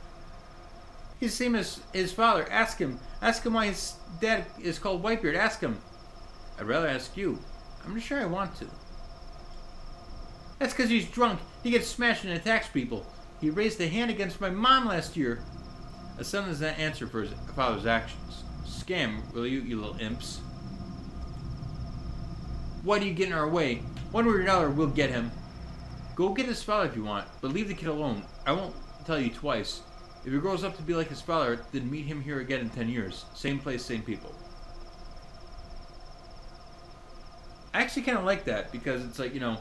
He's the same as his father. Ask him. Ask him why his dad is called Whitebeard. Ask him. I'd rather ask you. I'm not sure I want to. That's because he's drunk. He gets smashed and attacks people. He raised a hand against my mom last year. A son does not answer for his father's actions. Scam, will you, you little imps? Why do you get in our way? One way or another, we'll get him. Go get his father if you want, but leave the kid alone. I won't tell you twice. If he grows up to be like his father, then meet him here again in 10 years. Same place, same people. I actually kind of like that, because it's like, you know,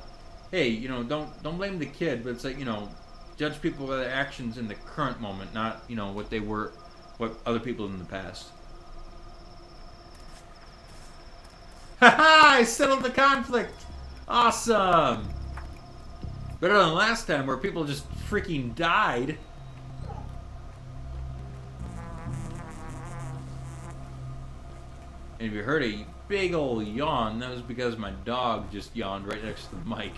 hey, you know, don't blame the kid, but it's like, you know, judge people by their actions in the current moment, not, you know, what they were, what other people in the past. Haha! I settled the conflict! Awesome! Better than last time where people just freaking died. And if you heard a big old yawn, that was because my dog just yawned right next to the mic.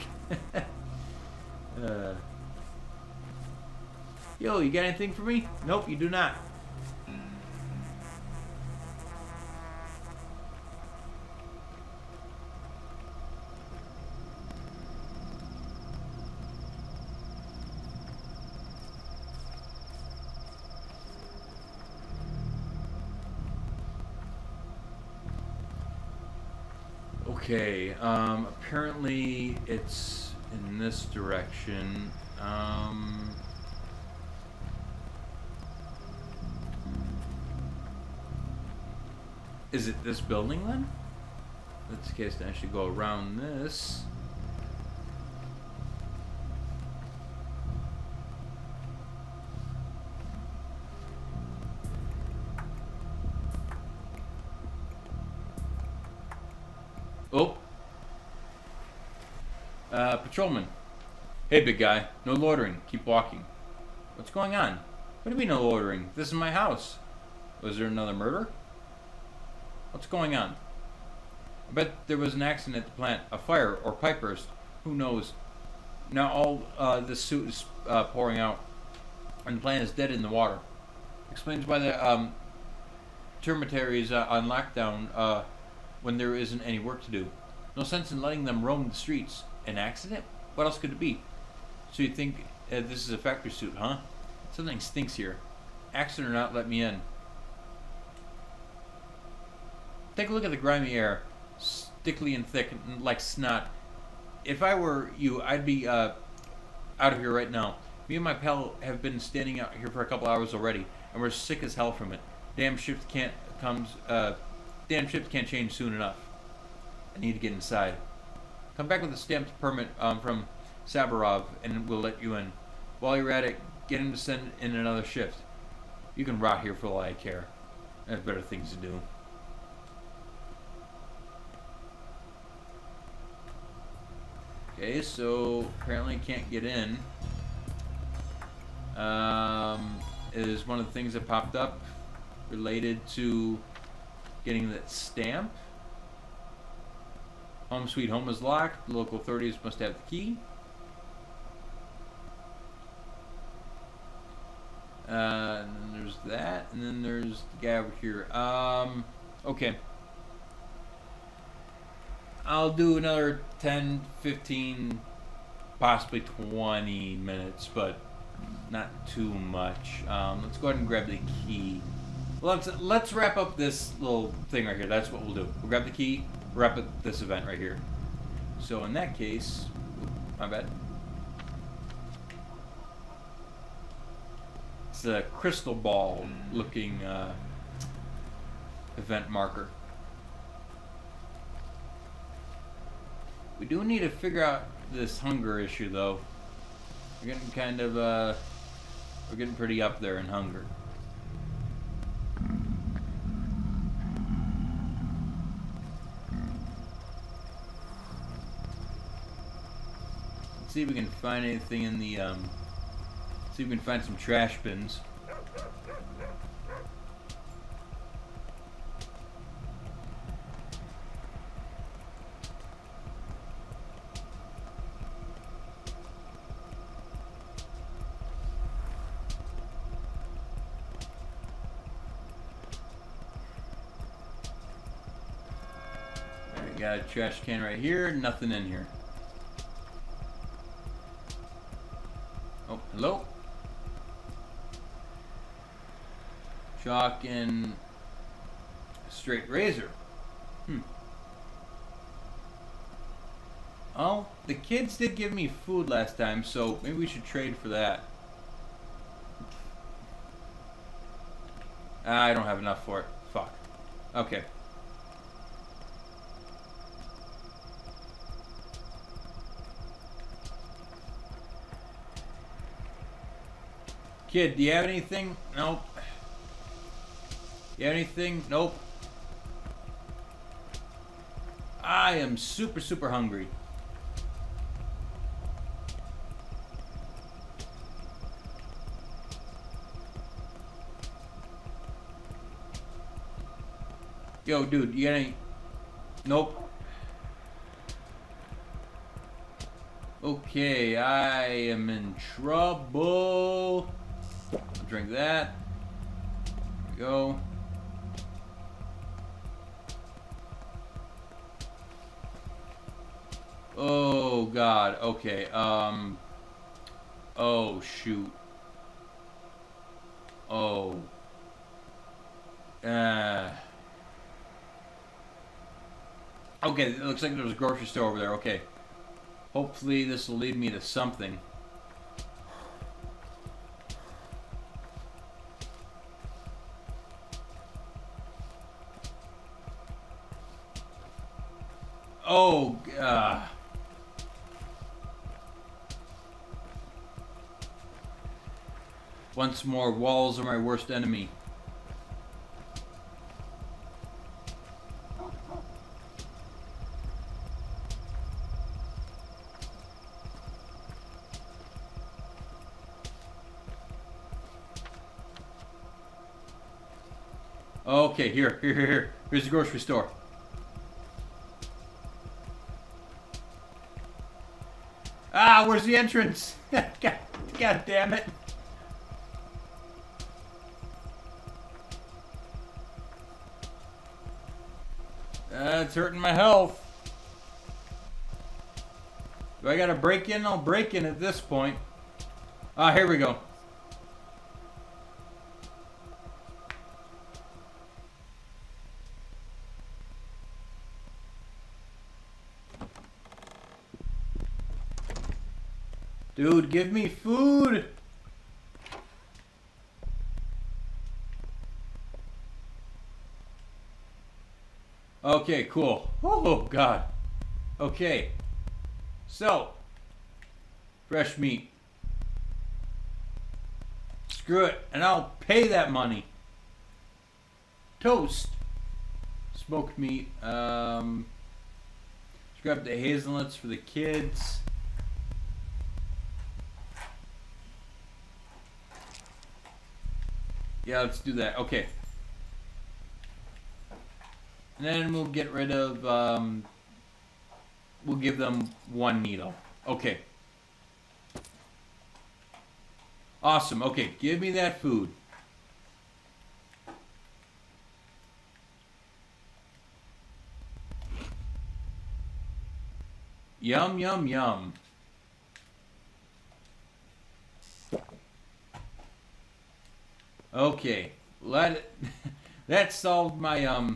Yo, you got anything for me? Nope, you do not. Okay, apparently it's in this direction. Is it this building then? In this case, then I should go around this. Oh. Patrolman. Hey, big guy. No loitering. Keep walking. What's going on? What do you mean no loitering? This is my house. Was there another murder? What's going on? I bet there was an accident at the plant. A fire or pipe burst. Who knows? Now all the suit is pouring out, and the plane is dead in the water. Explains why the termitary is on lockdown when there isn't any work to do. No sense in letting them roam the streets. An accident? What else could it be? So you think this is a factory suit, huh? Something stinks here. Accident or not, let me in. Take a look at the grimy air. Stickly and thick, like snot. If I were you, I'd be out of here right now. Me and my pal have been standing out here for a couple hours already, and we're sick as hell from it. Damn shift can't change soon enough. I need to get inside. Come back with a stamped permit from Sabarov, and we'll let you in. While you're at it, get him to send in another shift. You can rot here for all I care. I have better things to do. Okay, so apparently can't get in. Is one of the things that popped up related to getting that stamp. Home sweet home is locked. The local authorities must have the key. And then there's that, and then there's the guy over here. Okay. I'll do another 10, 15, possibly 20 minutes, but not too much. Let's go ahead and grab the key. Let's wrap up this little thing right here. That's what we'll do. We'll grab the key, wrap up this event right here. So in that case, my bad. It's a crystal ball looking event marker. We do need to figure out this hunger issue though. We're getting kind of we're getting pretty up there in hunger. Let's see if we can find anything in the see if we can find some trash bins. Alright, got a trash can right here, nothing in here. Oh, hello? Chalk and straight razor. Oh, the kids did give me food last time, so maybe we should trade for that. I don't have enough for it. Fuck. Okay. Kid, do you have anything? Nope. You have anything? Nope. I am super, super hungry. Yo, dude, you got any? Nope. Okay, I am in trouble. I'll drink that. There we go. Oh God. Okay. Oh shoot. Oh. Okay. It looks like there's a grocery store over there. Okay. Hopefully this will lead me to something. Oh. Once more, walls are my worst enemy. Okay, here. Here's the grocery store. Ah, where's the entrance? God damn it. It's hurting my health. Do I gotta break in? I'll break in at this point. Ah, here we go. Dude, give me food! Okay, cool. Oh, God. Okay. So, fresh meat. Screw it, and I'll pay that money. Toast. Smoked meat. Scrap the hazelnuts for the kids. Yeah, let's do that. Okay. And then we'll get rid of, we'll give them one needle. Okay. Awesome. Okay, give me that food. Yum, yum, yum. Okay, that solved my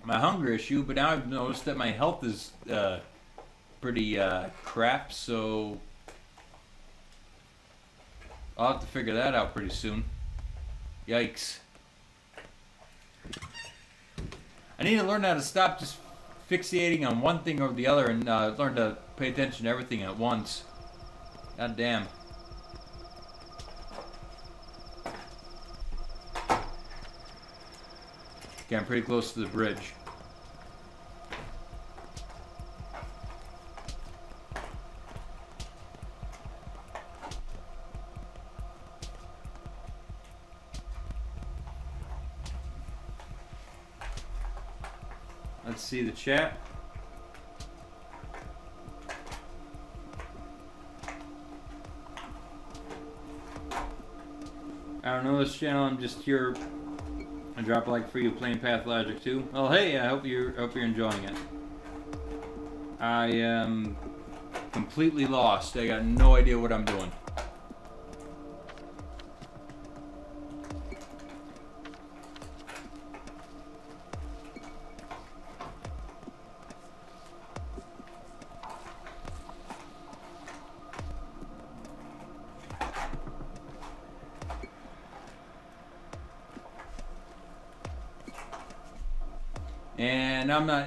my hunger issue, but now I've noticed that my health is pretty crap, so I'll have to figure that out pretty soon. Yikes. I need to learn how to stop just fixating on one thing over the other and learn to pay attention to everything at once. God damn. Okay, I'm pretty close to the bridge. Let's see the chat. I don't know this channel, I'm just here. I drop a like for you playing Pathologic too. Well, hey, I hope you're enjoying it. I am completely lost. I got no idea what I'm doing.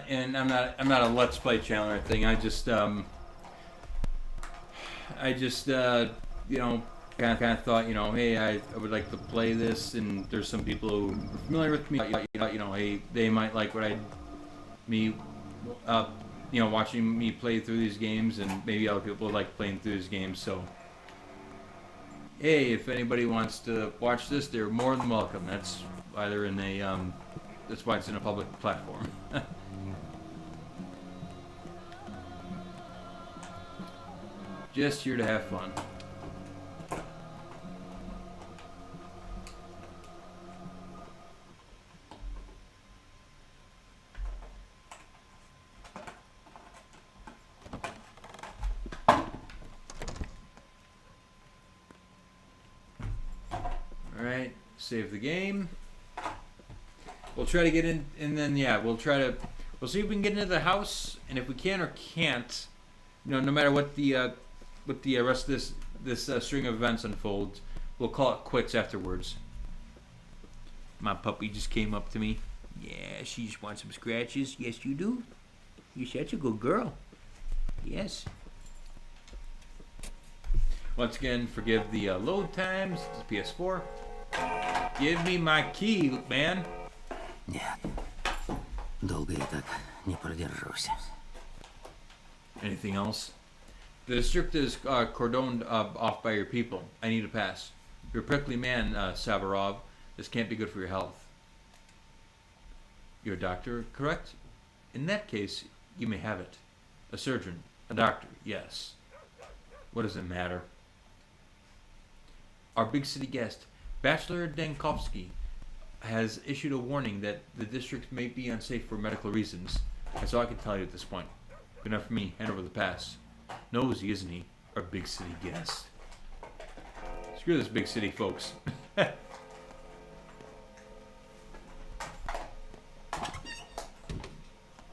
And I'm not a Let's Play channel or anything. I just you know, kind of thought, you know, hey, I would like to play this, and there's some people who are familiar with me, you know, hey, they might like what you know, watching me play through these games, and maybe other people like playing through these games. So, hey, if anybody wants to watch this, they're more than welcome. That's why they're in a that's why it's in a public platform. Just here to have fun. Alright, save the game. We'll try to get in, and then yeah, we'll see if we can get into the house, and if we can or can't, you know, no matter what the rest of this string of events unfolds, we'll call it quits afterwards. My puppy just came up to me. Yeah, she just wants some scratches. Yes, you do. You're such a good girl. Yes. Once again, forgive the load times. It's PS4. Give me my key, man. Нет, долго я так не продержусь. Anything else? The district is cordoned off by your people. I need a pass. You're a prickly man, Savarov. This can't be good for your health. You're a doctor, correct? In that case, you may have it. A surgeon. A doctor, yes. What does it matter? Our big city guest, Bachelor Dankovsky, has issued a warning that the district may be unsafe for medical reasons. That's all I can tell you at this point. Good enough for me. Hand over the pass. Nosy, isn't he? Our big city guest. Screw this big city, folks.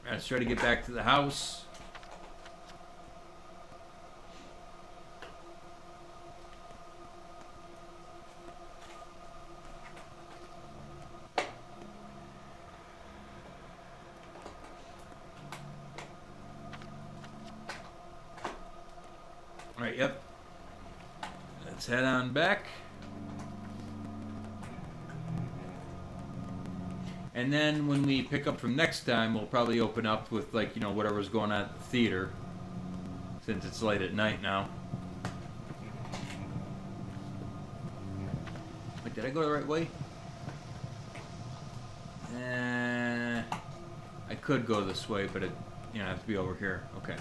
Let's try to get back to the house. Alright, yep. Let's head on back. And then when we pick up from next time, we'll probably open up with, like, you know, whatever's going on at the theater. Since it's late at night now. Wait, did I go the right way? I could go this way, but it, you know, I have to be over here. Okay.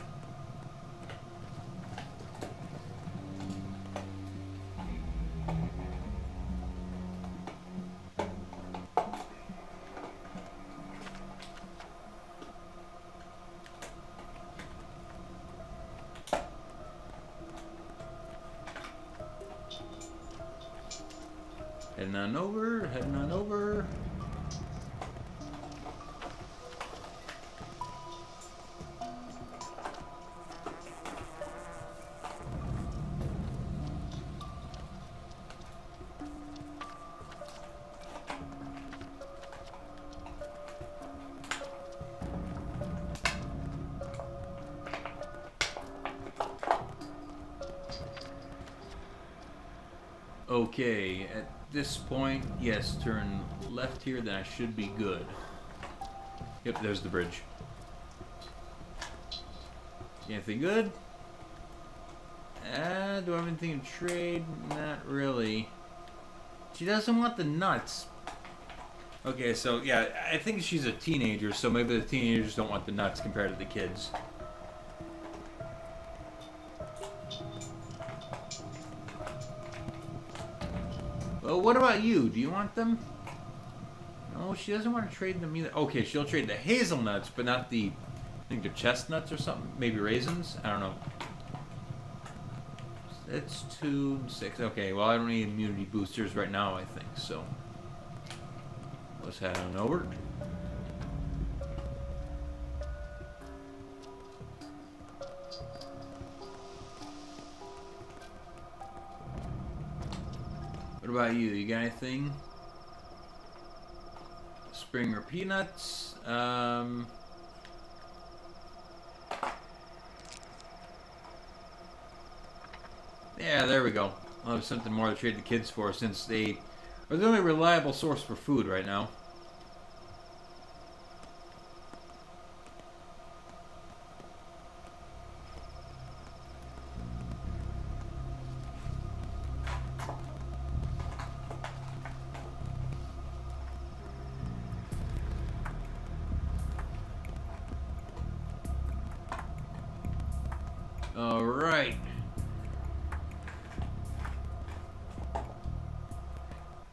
Heading on over, heading on over. Okay, at this point, yes, turn left here, then I should be good. Yep, there's the bridge. Anything good? Do I have anything to trade? Not really. She doesn't want the nuts. Okay, so yeah, I think she's a teenager, so maybe the teenagers don't want the nuts compared to the kids. Well, what about you? Do you want them? No, she doesn't want to trade them either. Okay, she'll trade the hazelnuts, but not the... I think they're chestnuts or something. Maybe raisins? I don't know. It's 2 and 6. Okay, well, I don't need immunity boosters right now, I think, so... Let's head on over. What about you? You got anything? Springer peanuts. Yeah, there we go. I'll have something more to trade the kids for since they are the only reliable source for food right now. All right.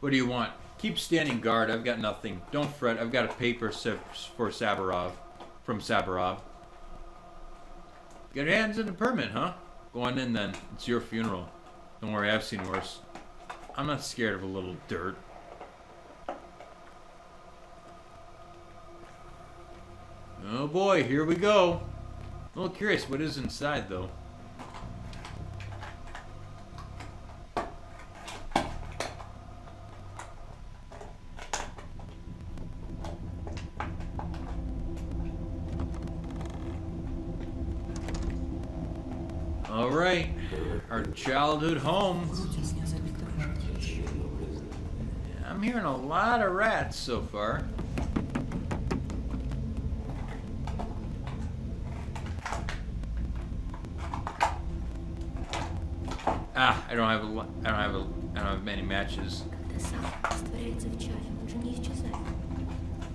What do you want? Keep standing guard. I've got nothing. Don't fret. I've got a paper for Sabarov. From Sabarov. Got your hands in the permit, huh? Go on in then. It's your funeral. Don't worry, I've seen worse. I'm not scared of a little dirt. Oh boy, here we go. I'm a little curious what is inside, though. All right, our childhood home. I'm hearing a lot of rats so far. I don't have many matches. Когда сам растворяется в чае, он же не исчезает.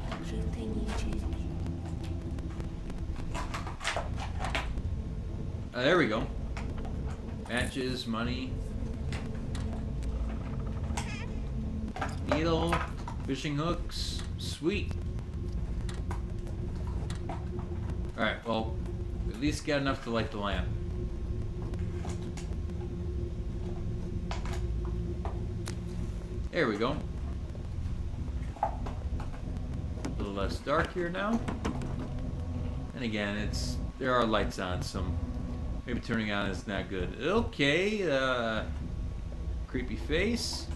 Так же и ты не исчезнешь. There we go. Matches, money. Needle, fishing hooks, sweet. Alright, well, at least got enough to light the lamp. There we go. A little less dark here now. And again, there are lights on, so maybe turning on is not good. Okay, creepy face.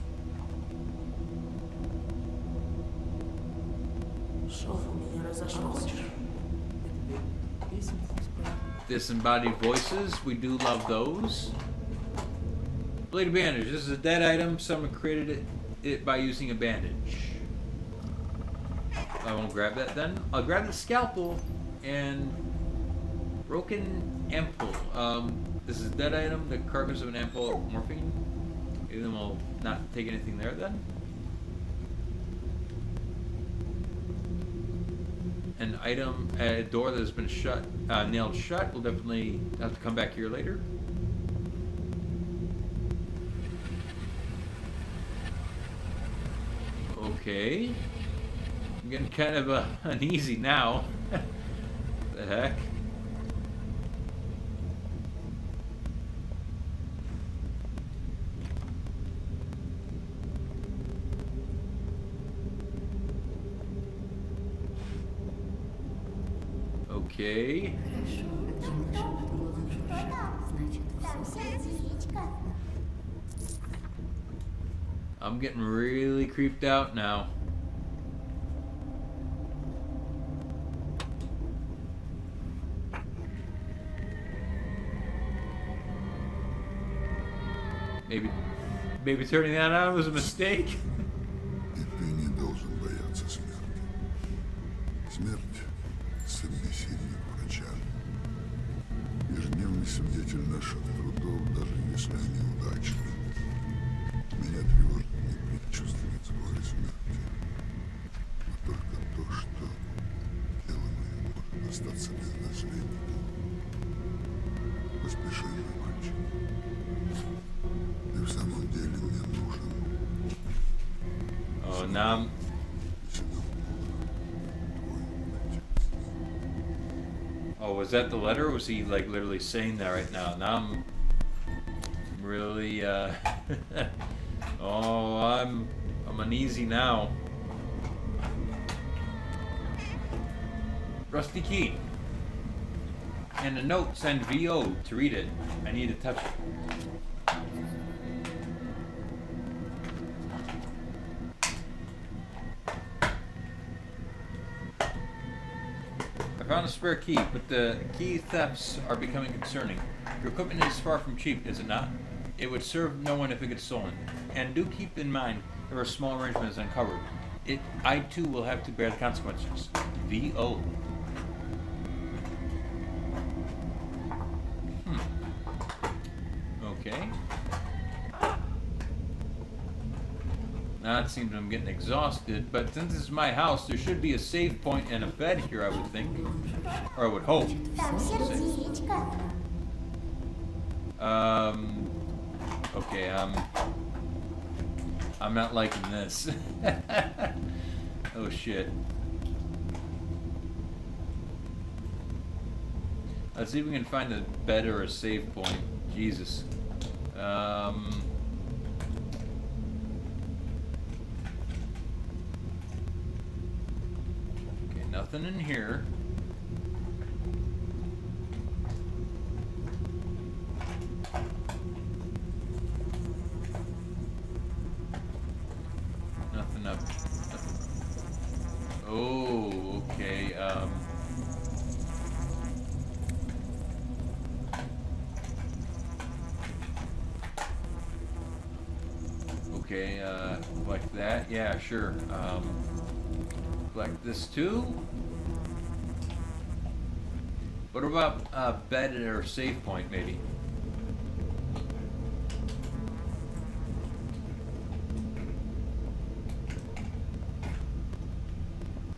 Disembodied voices, we do love those. Blade bandage, this is a dead item. Someone created it by using a bandage. I won't grab that then. I'll grab the scalpel and broken ampoule. This is a dead item, the carcass of an ampoule of morphine. Maybe then we'll not take anything there then. An item, a door that has been shut, nailed shut. We'll definitely have to come back here later. Okay. I'm getting kind of uneasy now. The heck? Okay. I'm getting really creeped out now. Maybe turning that on was a mistake. И ты не должен бояться смерти. Смерть — собеседник врача. Ежедневный свидетель наших трудов, даже если они удачны. Меня тревожит не предчувствие скорой смерти, но только то, что тело мое может остаться без наследника. Поспеши же, мальчик. Ты в самом деле мне нужен. Oh, now Oh, was that the letter? Or was he like literally saying that right now? Now I'm really oh, I'm uneasy now. Rusty key. And a note, send VO to read it. I need to touch it. I found a spare key, but the key thefts are becoming concerning. Your equipment is far from cheap, is it not? It would serve no one if it gets stolen. And do keep in mind there are small arrangements uncovered. I too will have to bear the consequences. VO. Okay. Now it seems I'm getting exhausted, but since this is my house, there should be a save point and a bed here, I would think. Or I would hope. Okay, I'm not liking this. Oh shit. Let's see if we can find a bed or a save point. Jesus. Okay, nothing in here. Nothing up. Oh, okay. Okay, like that. Yeah, sure. Like this too. What about bed or save point, maybe?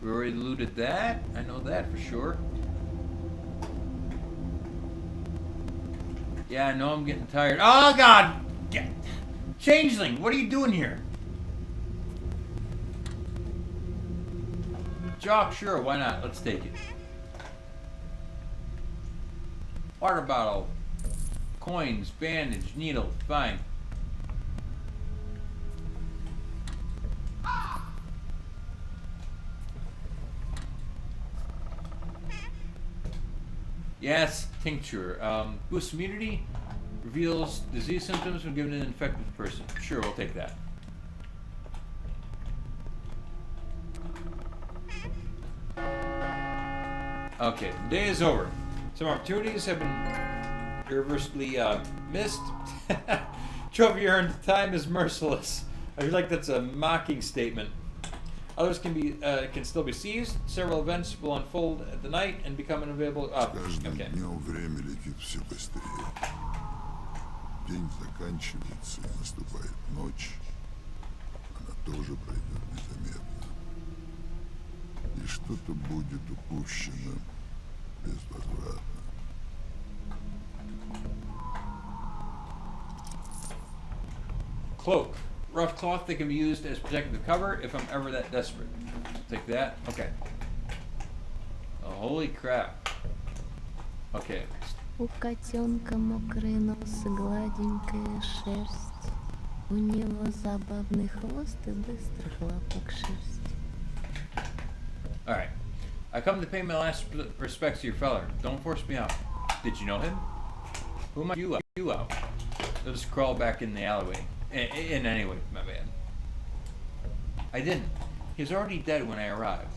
We already looted that. I know that for sure. Yeah, I know I'm getting tired. Oh, God! Changeling, what are you doing here? Jock, sure, why not? Let's take it. Water bottle. Coins, bandage, needle, fine. Yes, tincture. Boosts immunity, reveals disease symptoms when given to an infected person. Sure, we'll take that. Okay, the day is over. Some opportunities have been irreversibly missed. Trophy earned, time is merciless. I feel like that's a mocking statement. Others can still be seized. Several events will unfold at the night and become unavailable. С каждым Okay. днем время летит все быстрее. День заканчивается, и наступает ночь. Она тоже пройдет незаметно. И что-то будет упущено безвозвратно. Cloak. Rough cloth that can be used as protective cover if I'm ever that desperate. Take that. Okay. Oh, holy crap. Okay. У котенка мокрый нос и гладенькая шерсть. У него забавный хвост и быстрых лапок шерсть. Alright. I come to pay my last respects to your feller. Don't force me out. Did you know him? Who am I? You out. They'll just crawl back in the alleyway. In any way, my bad. I didn't. He was already dead when I arrived.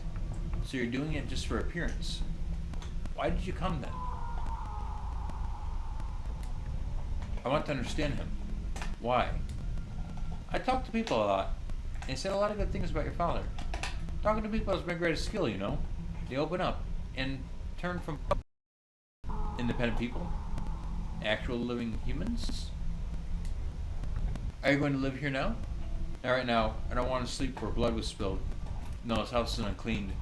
So you're doing it just for appearance. Why did you come then? I want to understand him. Why? I talk to people a lot. And said a lot of good things about your father. Talking to people is my greatest skill, you know. They open up and turn from independent people, actual living humans. Are you going to live here now? Not right now. I don't want to sleep where blood was spilled. No, this house is uncleaned.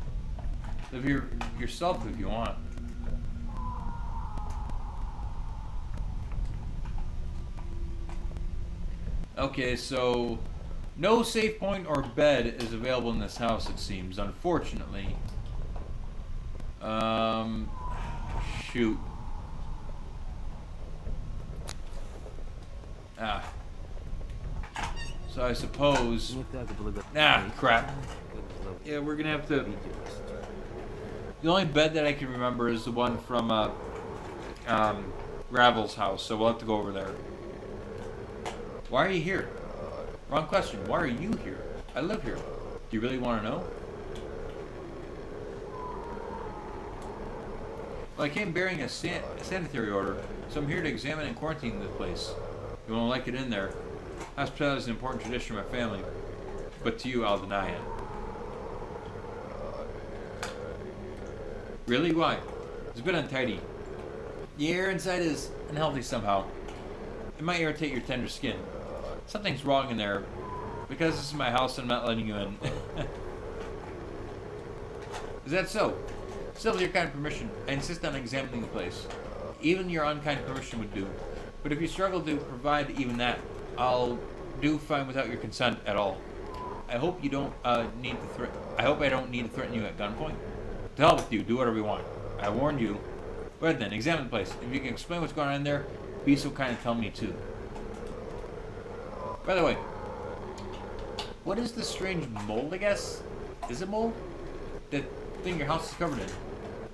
Live here yourself if you want. Okay, so no safe point or bed is available in this house, it seems, unfortunately. Shoot. So I suppose... crap. Yeah, we're gonna have to... The only bed that I can remember is the one from Gravel's house, so we'll have to go over there. Why are you here? Wrong question. Why are you here? I live here. Do you really want to know? Well, I came bearing a sanitary order, so I'm here to examine and quarantine the place. You won't like it in there. Hospitality is an important tradition of my family, but to you, I'll deny it. Really? Why? It's a bit untidy. The air inside is unhealthy somehow. It might irritate your tender skin. Something's wrong in there. Because this is my house, I'm not letting you in. Is that so? Still, with your kind permission, I insist on examining the place. Even your unkind permission would do. But if you struggle to provide even that, I'll do fine without your consent at all. I hope you don't need to I hope I don't need to threaten you at gunpoint. To hell with you. Do whatever you want. I warned you. Go ahead then. Examine the place. If you can explain what's going on in there, be so kind of tell me too. By the way, what is this strange mold, I guess? Is it mold? That thing your house is covered in.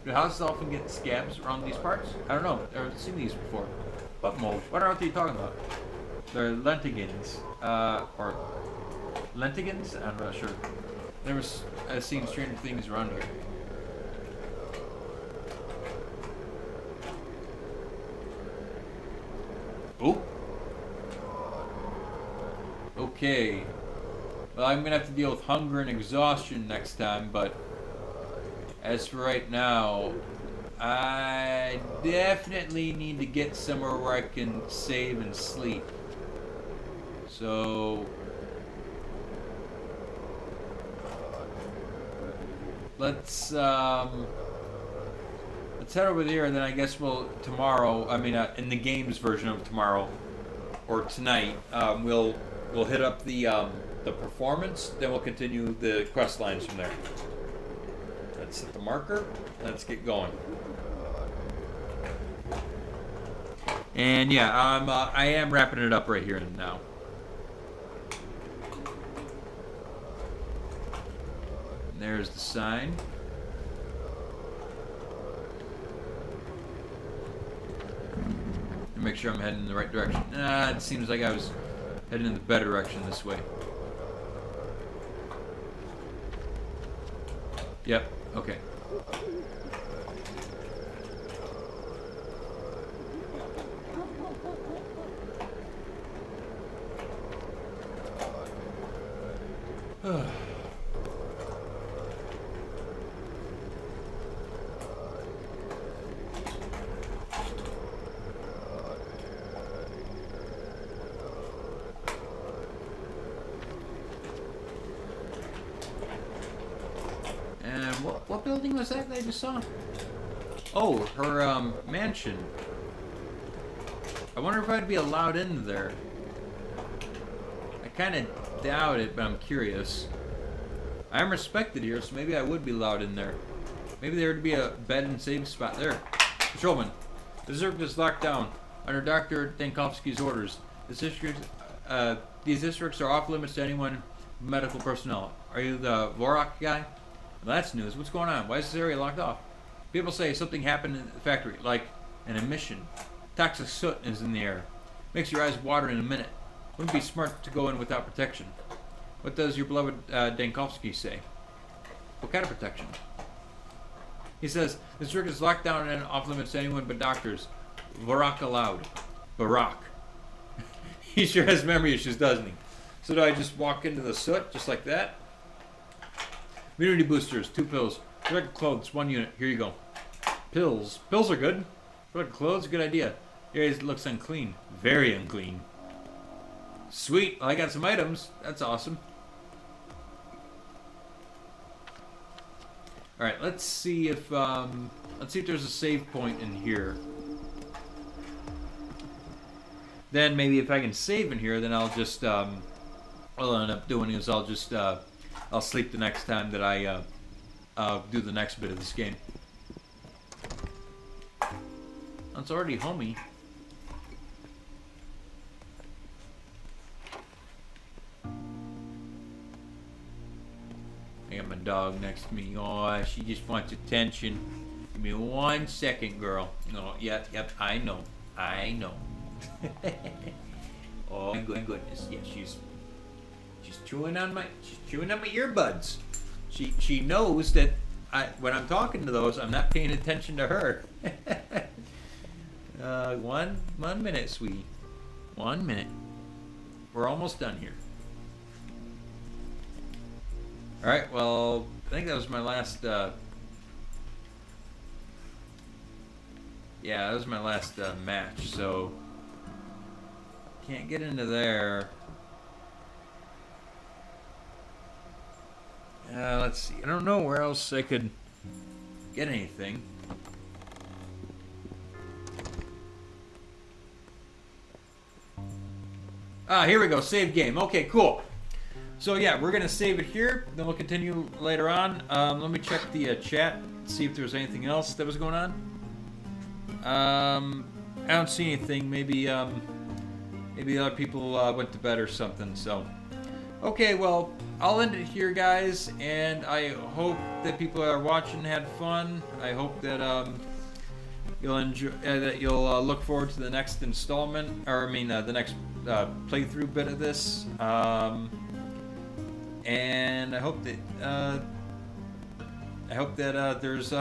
Do houses often get scabs around these parts? I don't know. I've never seen these before. What mold? What are you talking about? They're lentigins. Or lentigins? I'm not sure. Never seen stranger things around here. Oh. Okay. Well, I'm gonna have to deal with hunger and exhaustion next time, but as for right now, I definitely need to get somewhere where I can save and sleep. So let's let's head over there, and then I guess we'll tomorrow. I mean, in the games version of tomorrow or tonight, we'll hit up the performance. Then we'll continue the quest lines from there. Let's set the marker. Let's get going. And yeah, I am wrapping it up right here and now. And there's the sign. Make sure I'm heading in the right direction. It seems like I was heading in the better direction this way. Yep, okay. What building was that I just saw? Oh, her mansion. I wonder if I'd be allowed in there. I kind of doubt it, but I'm curious. I am respected here, so maybe I would be allowed in there. Maybe there would be a bed and save spot there. Patrolman, the circuit is locked down under Dr. Dankovsky's orders. These districts are off limits to anyone medical personnel. Are you the Vorak guy? Well, that's news. What's going on? Why is this area locked off? People say something happened in the factory, like an emission. Toxic soot is in the air. Makes your eyes water in a minute. Wouldn't be smart to go in without protection. What does your beloved Dankovsky say? What kind of protection? He says, the district is locked down and off limits to anyone but doctors. Barak allowed. Barak. He sure has memory issues, doesn't he? So do I just walk into the soot, just like that? Immunity boosters, 2 pills. Direct clothes, 1 unit. Here you go. Pills. Pills are good. Direct clothes, good idea. Area looks unclean. Very unclean. Sweet. Well, I got some items. That's awesome. Alright, let's see if there's a save point in here. Then maybe if I can save in here, then I'll just what I'll end up doing is I'll just I'll sleep the next time that I do the next bit of this game. It's already homey. I got my dog next to me. Oh, she just wants attention. Give me 1 second, girl. Oh, yep, I know. Oh my goodness, yeah, she's chewing on my earbuds. She knows that when I'm talking to those, I'm not paying attention to her. 1 minute, sweetie. 1 minute. We're almost done here. All right. Well, I think that was my last. Yeah, that was my last match. So can't get into there. Let's see. I don't know where else I could get anything. Here we go. Save game. Okay, cool. So yeah, we're gonna save it here. Then we'll continue later on. Let me check the chat, see if there's anything else that was going on. I don't see anything. Maybe other people went to bed or something. So, okay, well, I'll end it here, guys. And I hope that people that are watching had fun. I hope that you'll enjoy, that you'll look forward to the next installment, or the next playthrough bit of this. And I hope that there's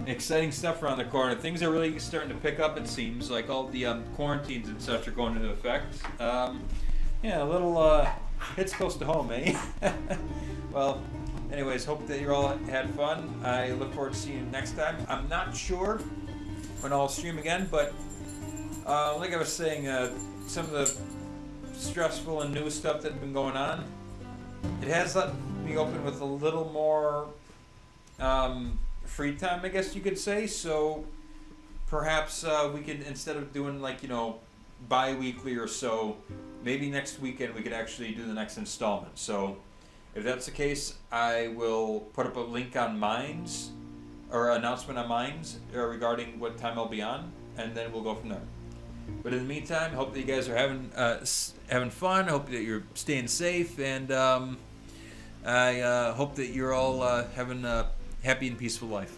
exciting stuff around the corner. Things are really starting to pick up. It seems like all the quarantines and such are going into effect. Yeah, a little hits close to home, eh? Well, anyways, hope that you all had fun. I look forward to seeing you next time. I'm not sure when I'll stream again, but like I was saying, some of the stressful and new stuff that's been going on, it has let me open with a little more free time, I guess you could say. So perhaps we could, instead of doing like, bi-weekly or so, maybe next weekend we could actually do the next installment. So if that's the case, I will put up a link on Minds, or announcement on Minds regarding what time I'll be on, and then we'll go from there. But in the meantime, I hope that you guys are having fun. I hope that you're staying safe, and I hope that you're all having a happy and peaceful life.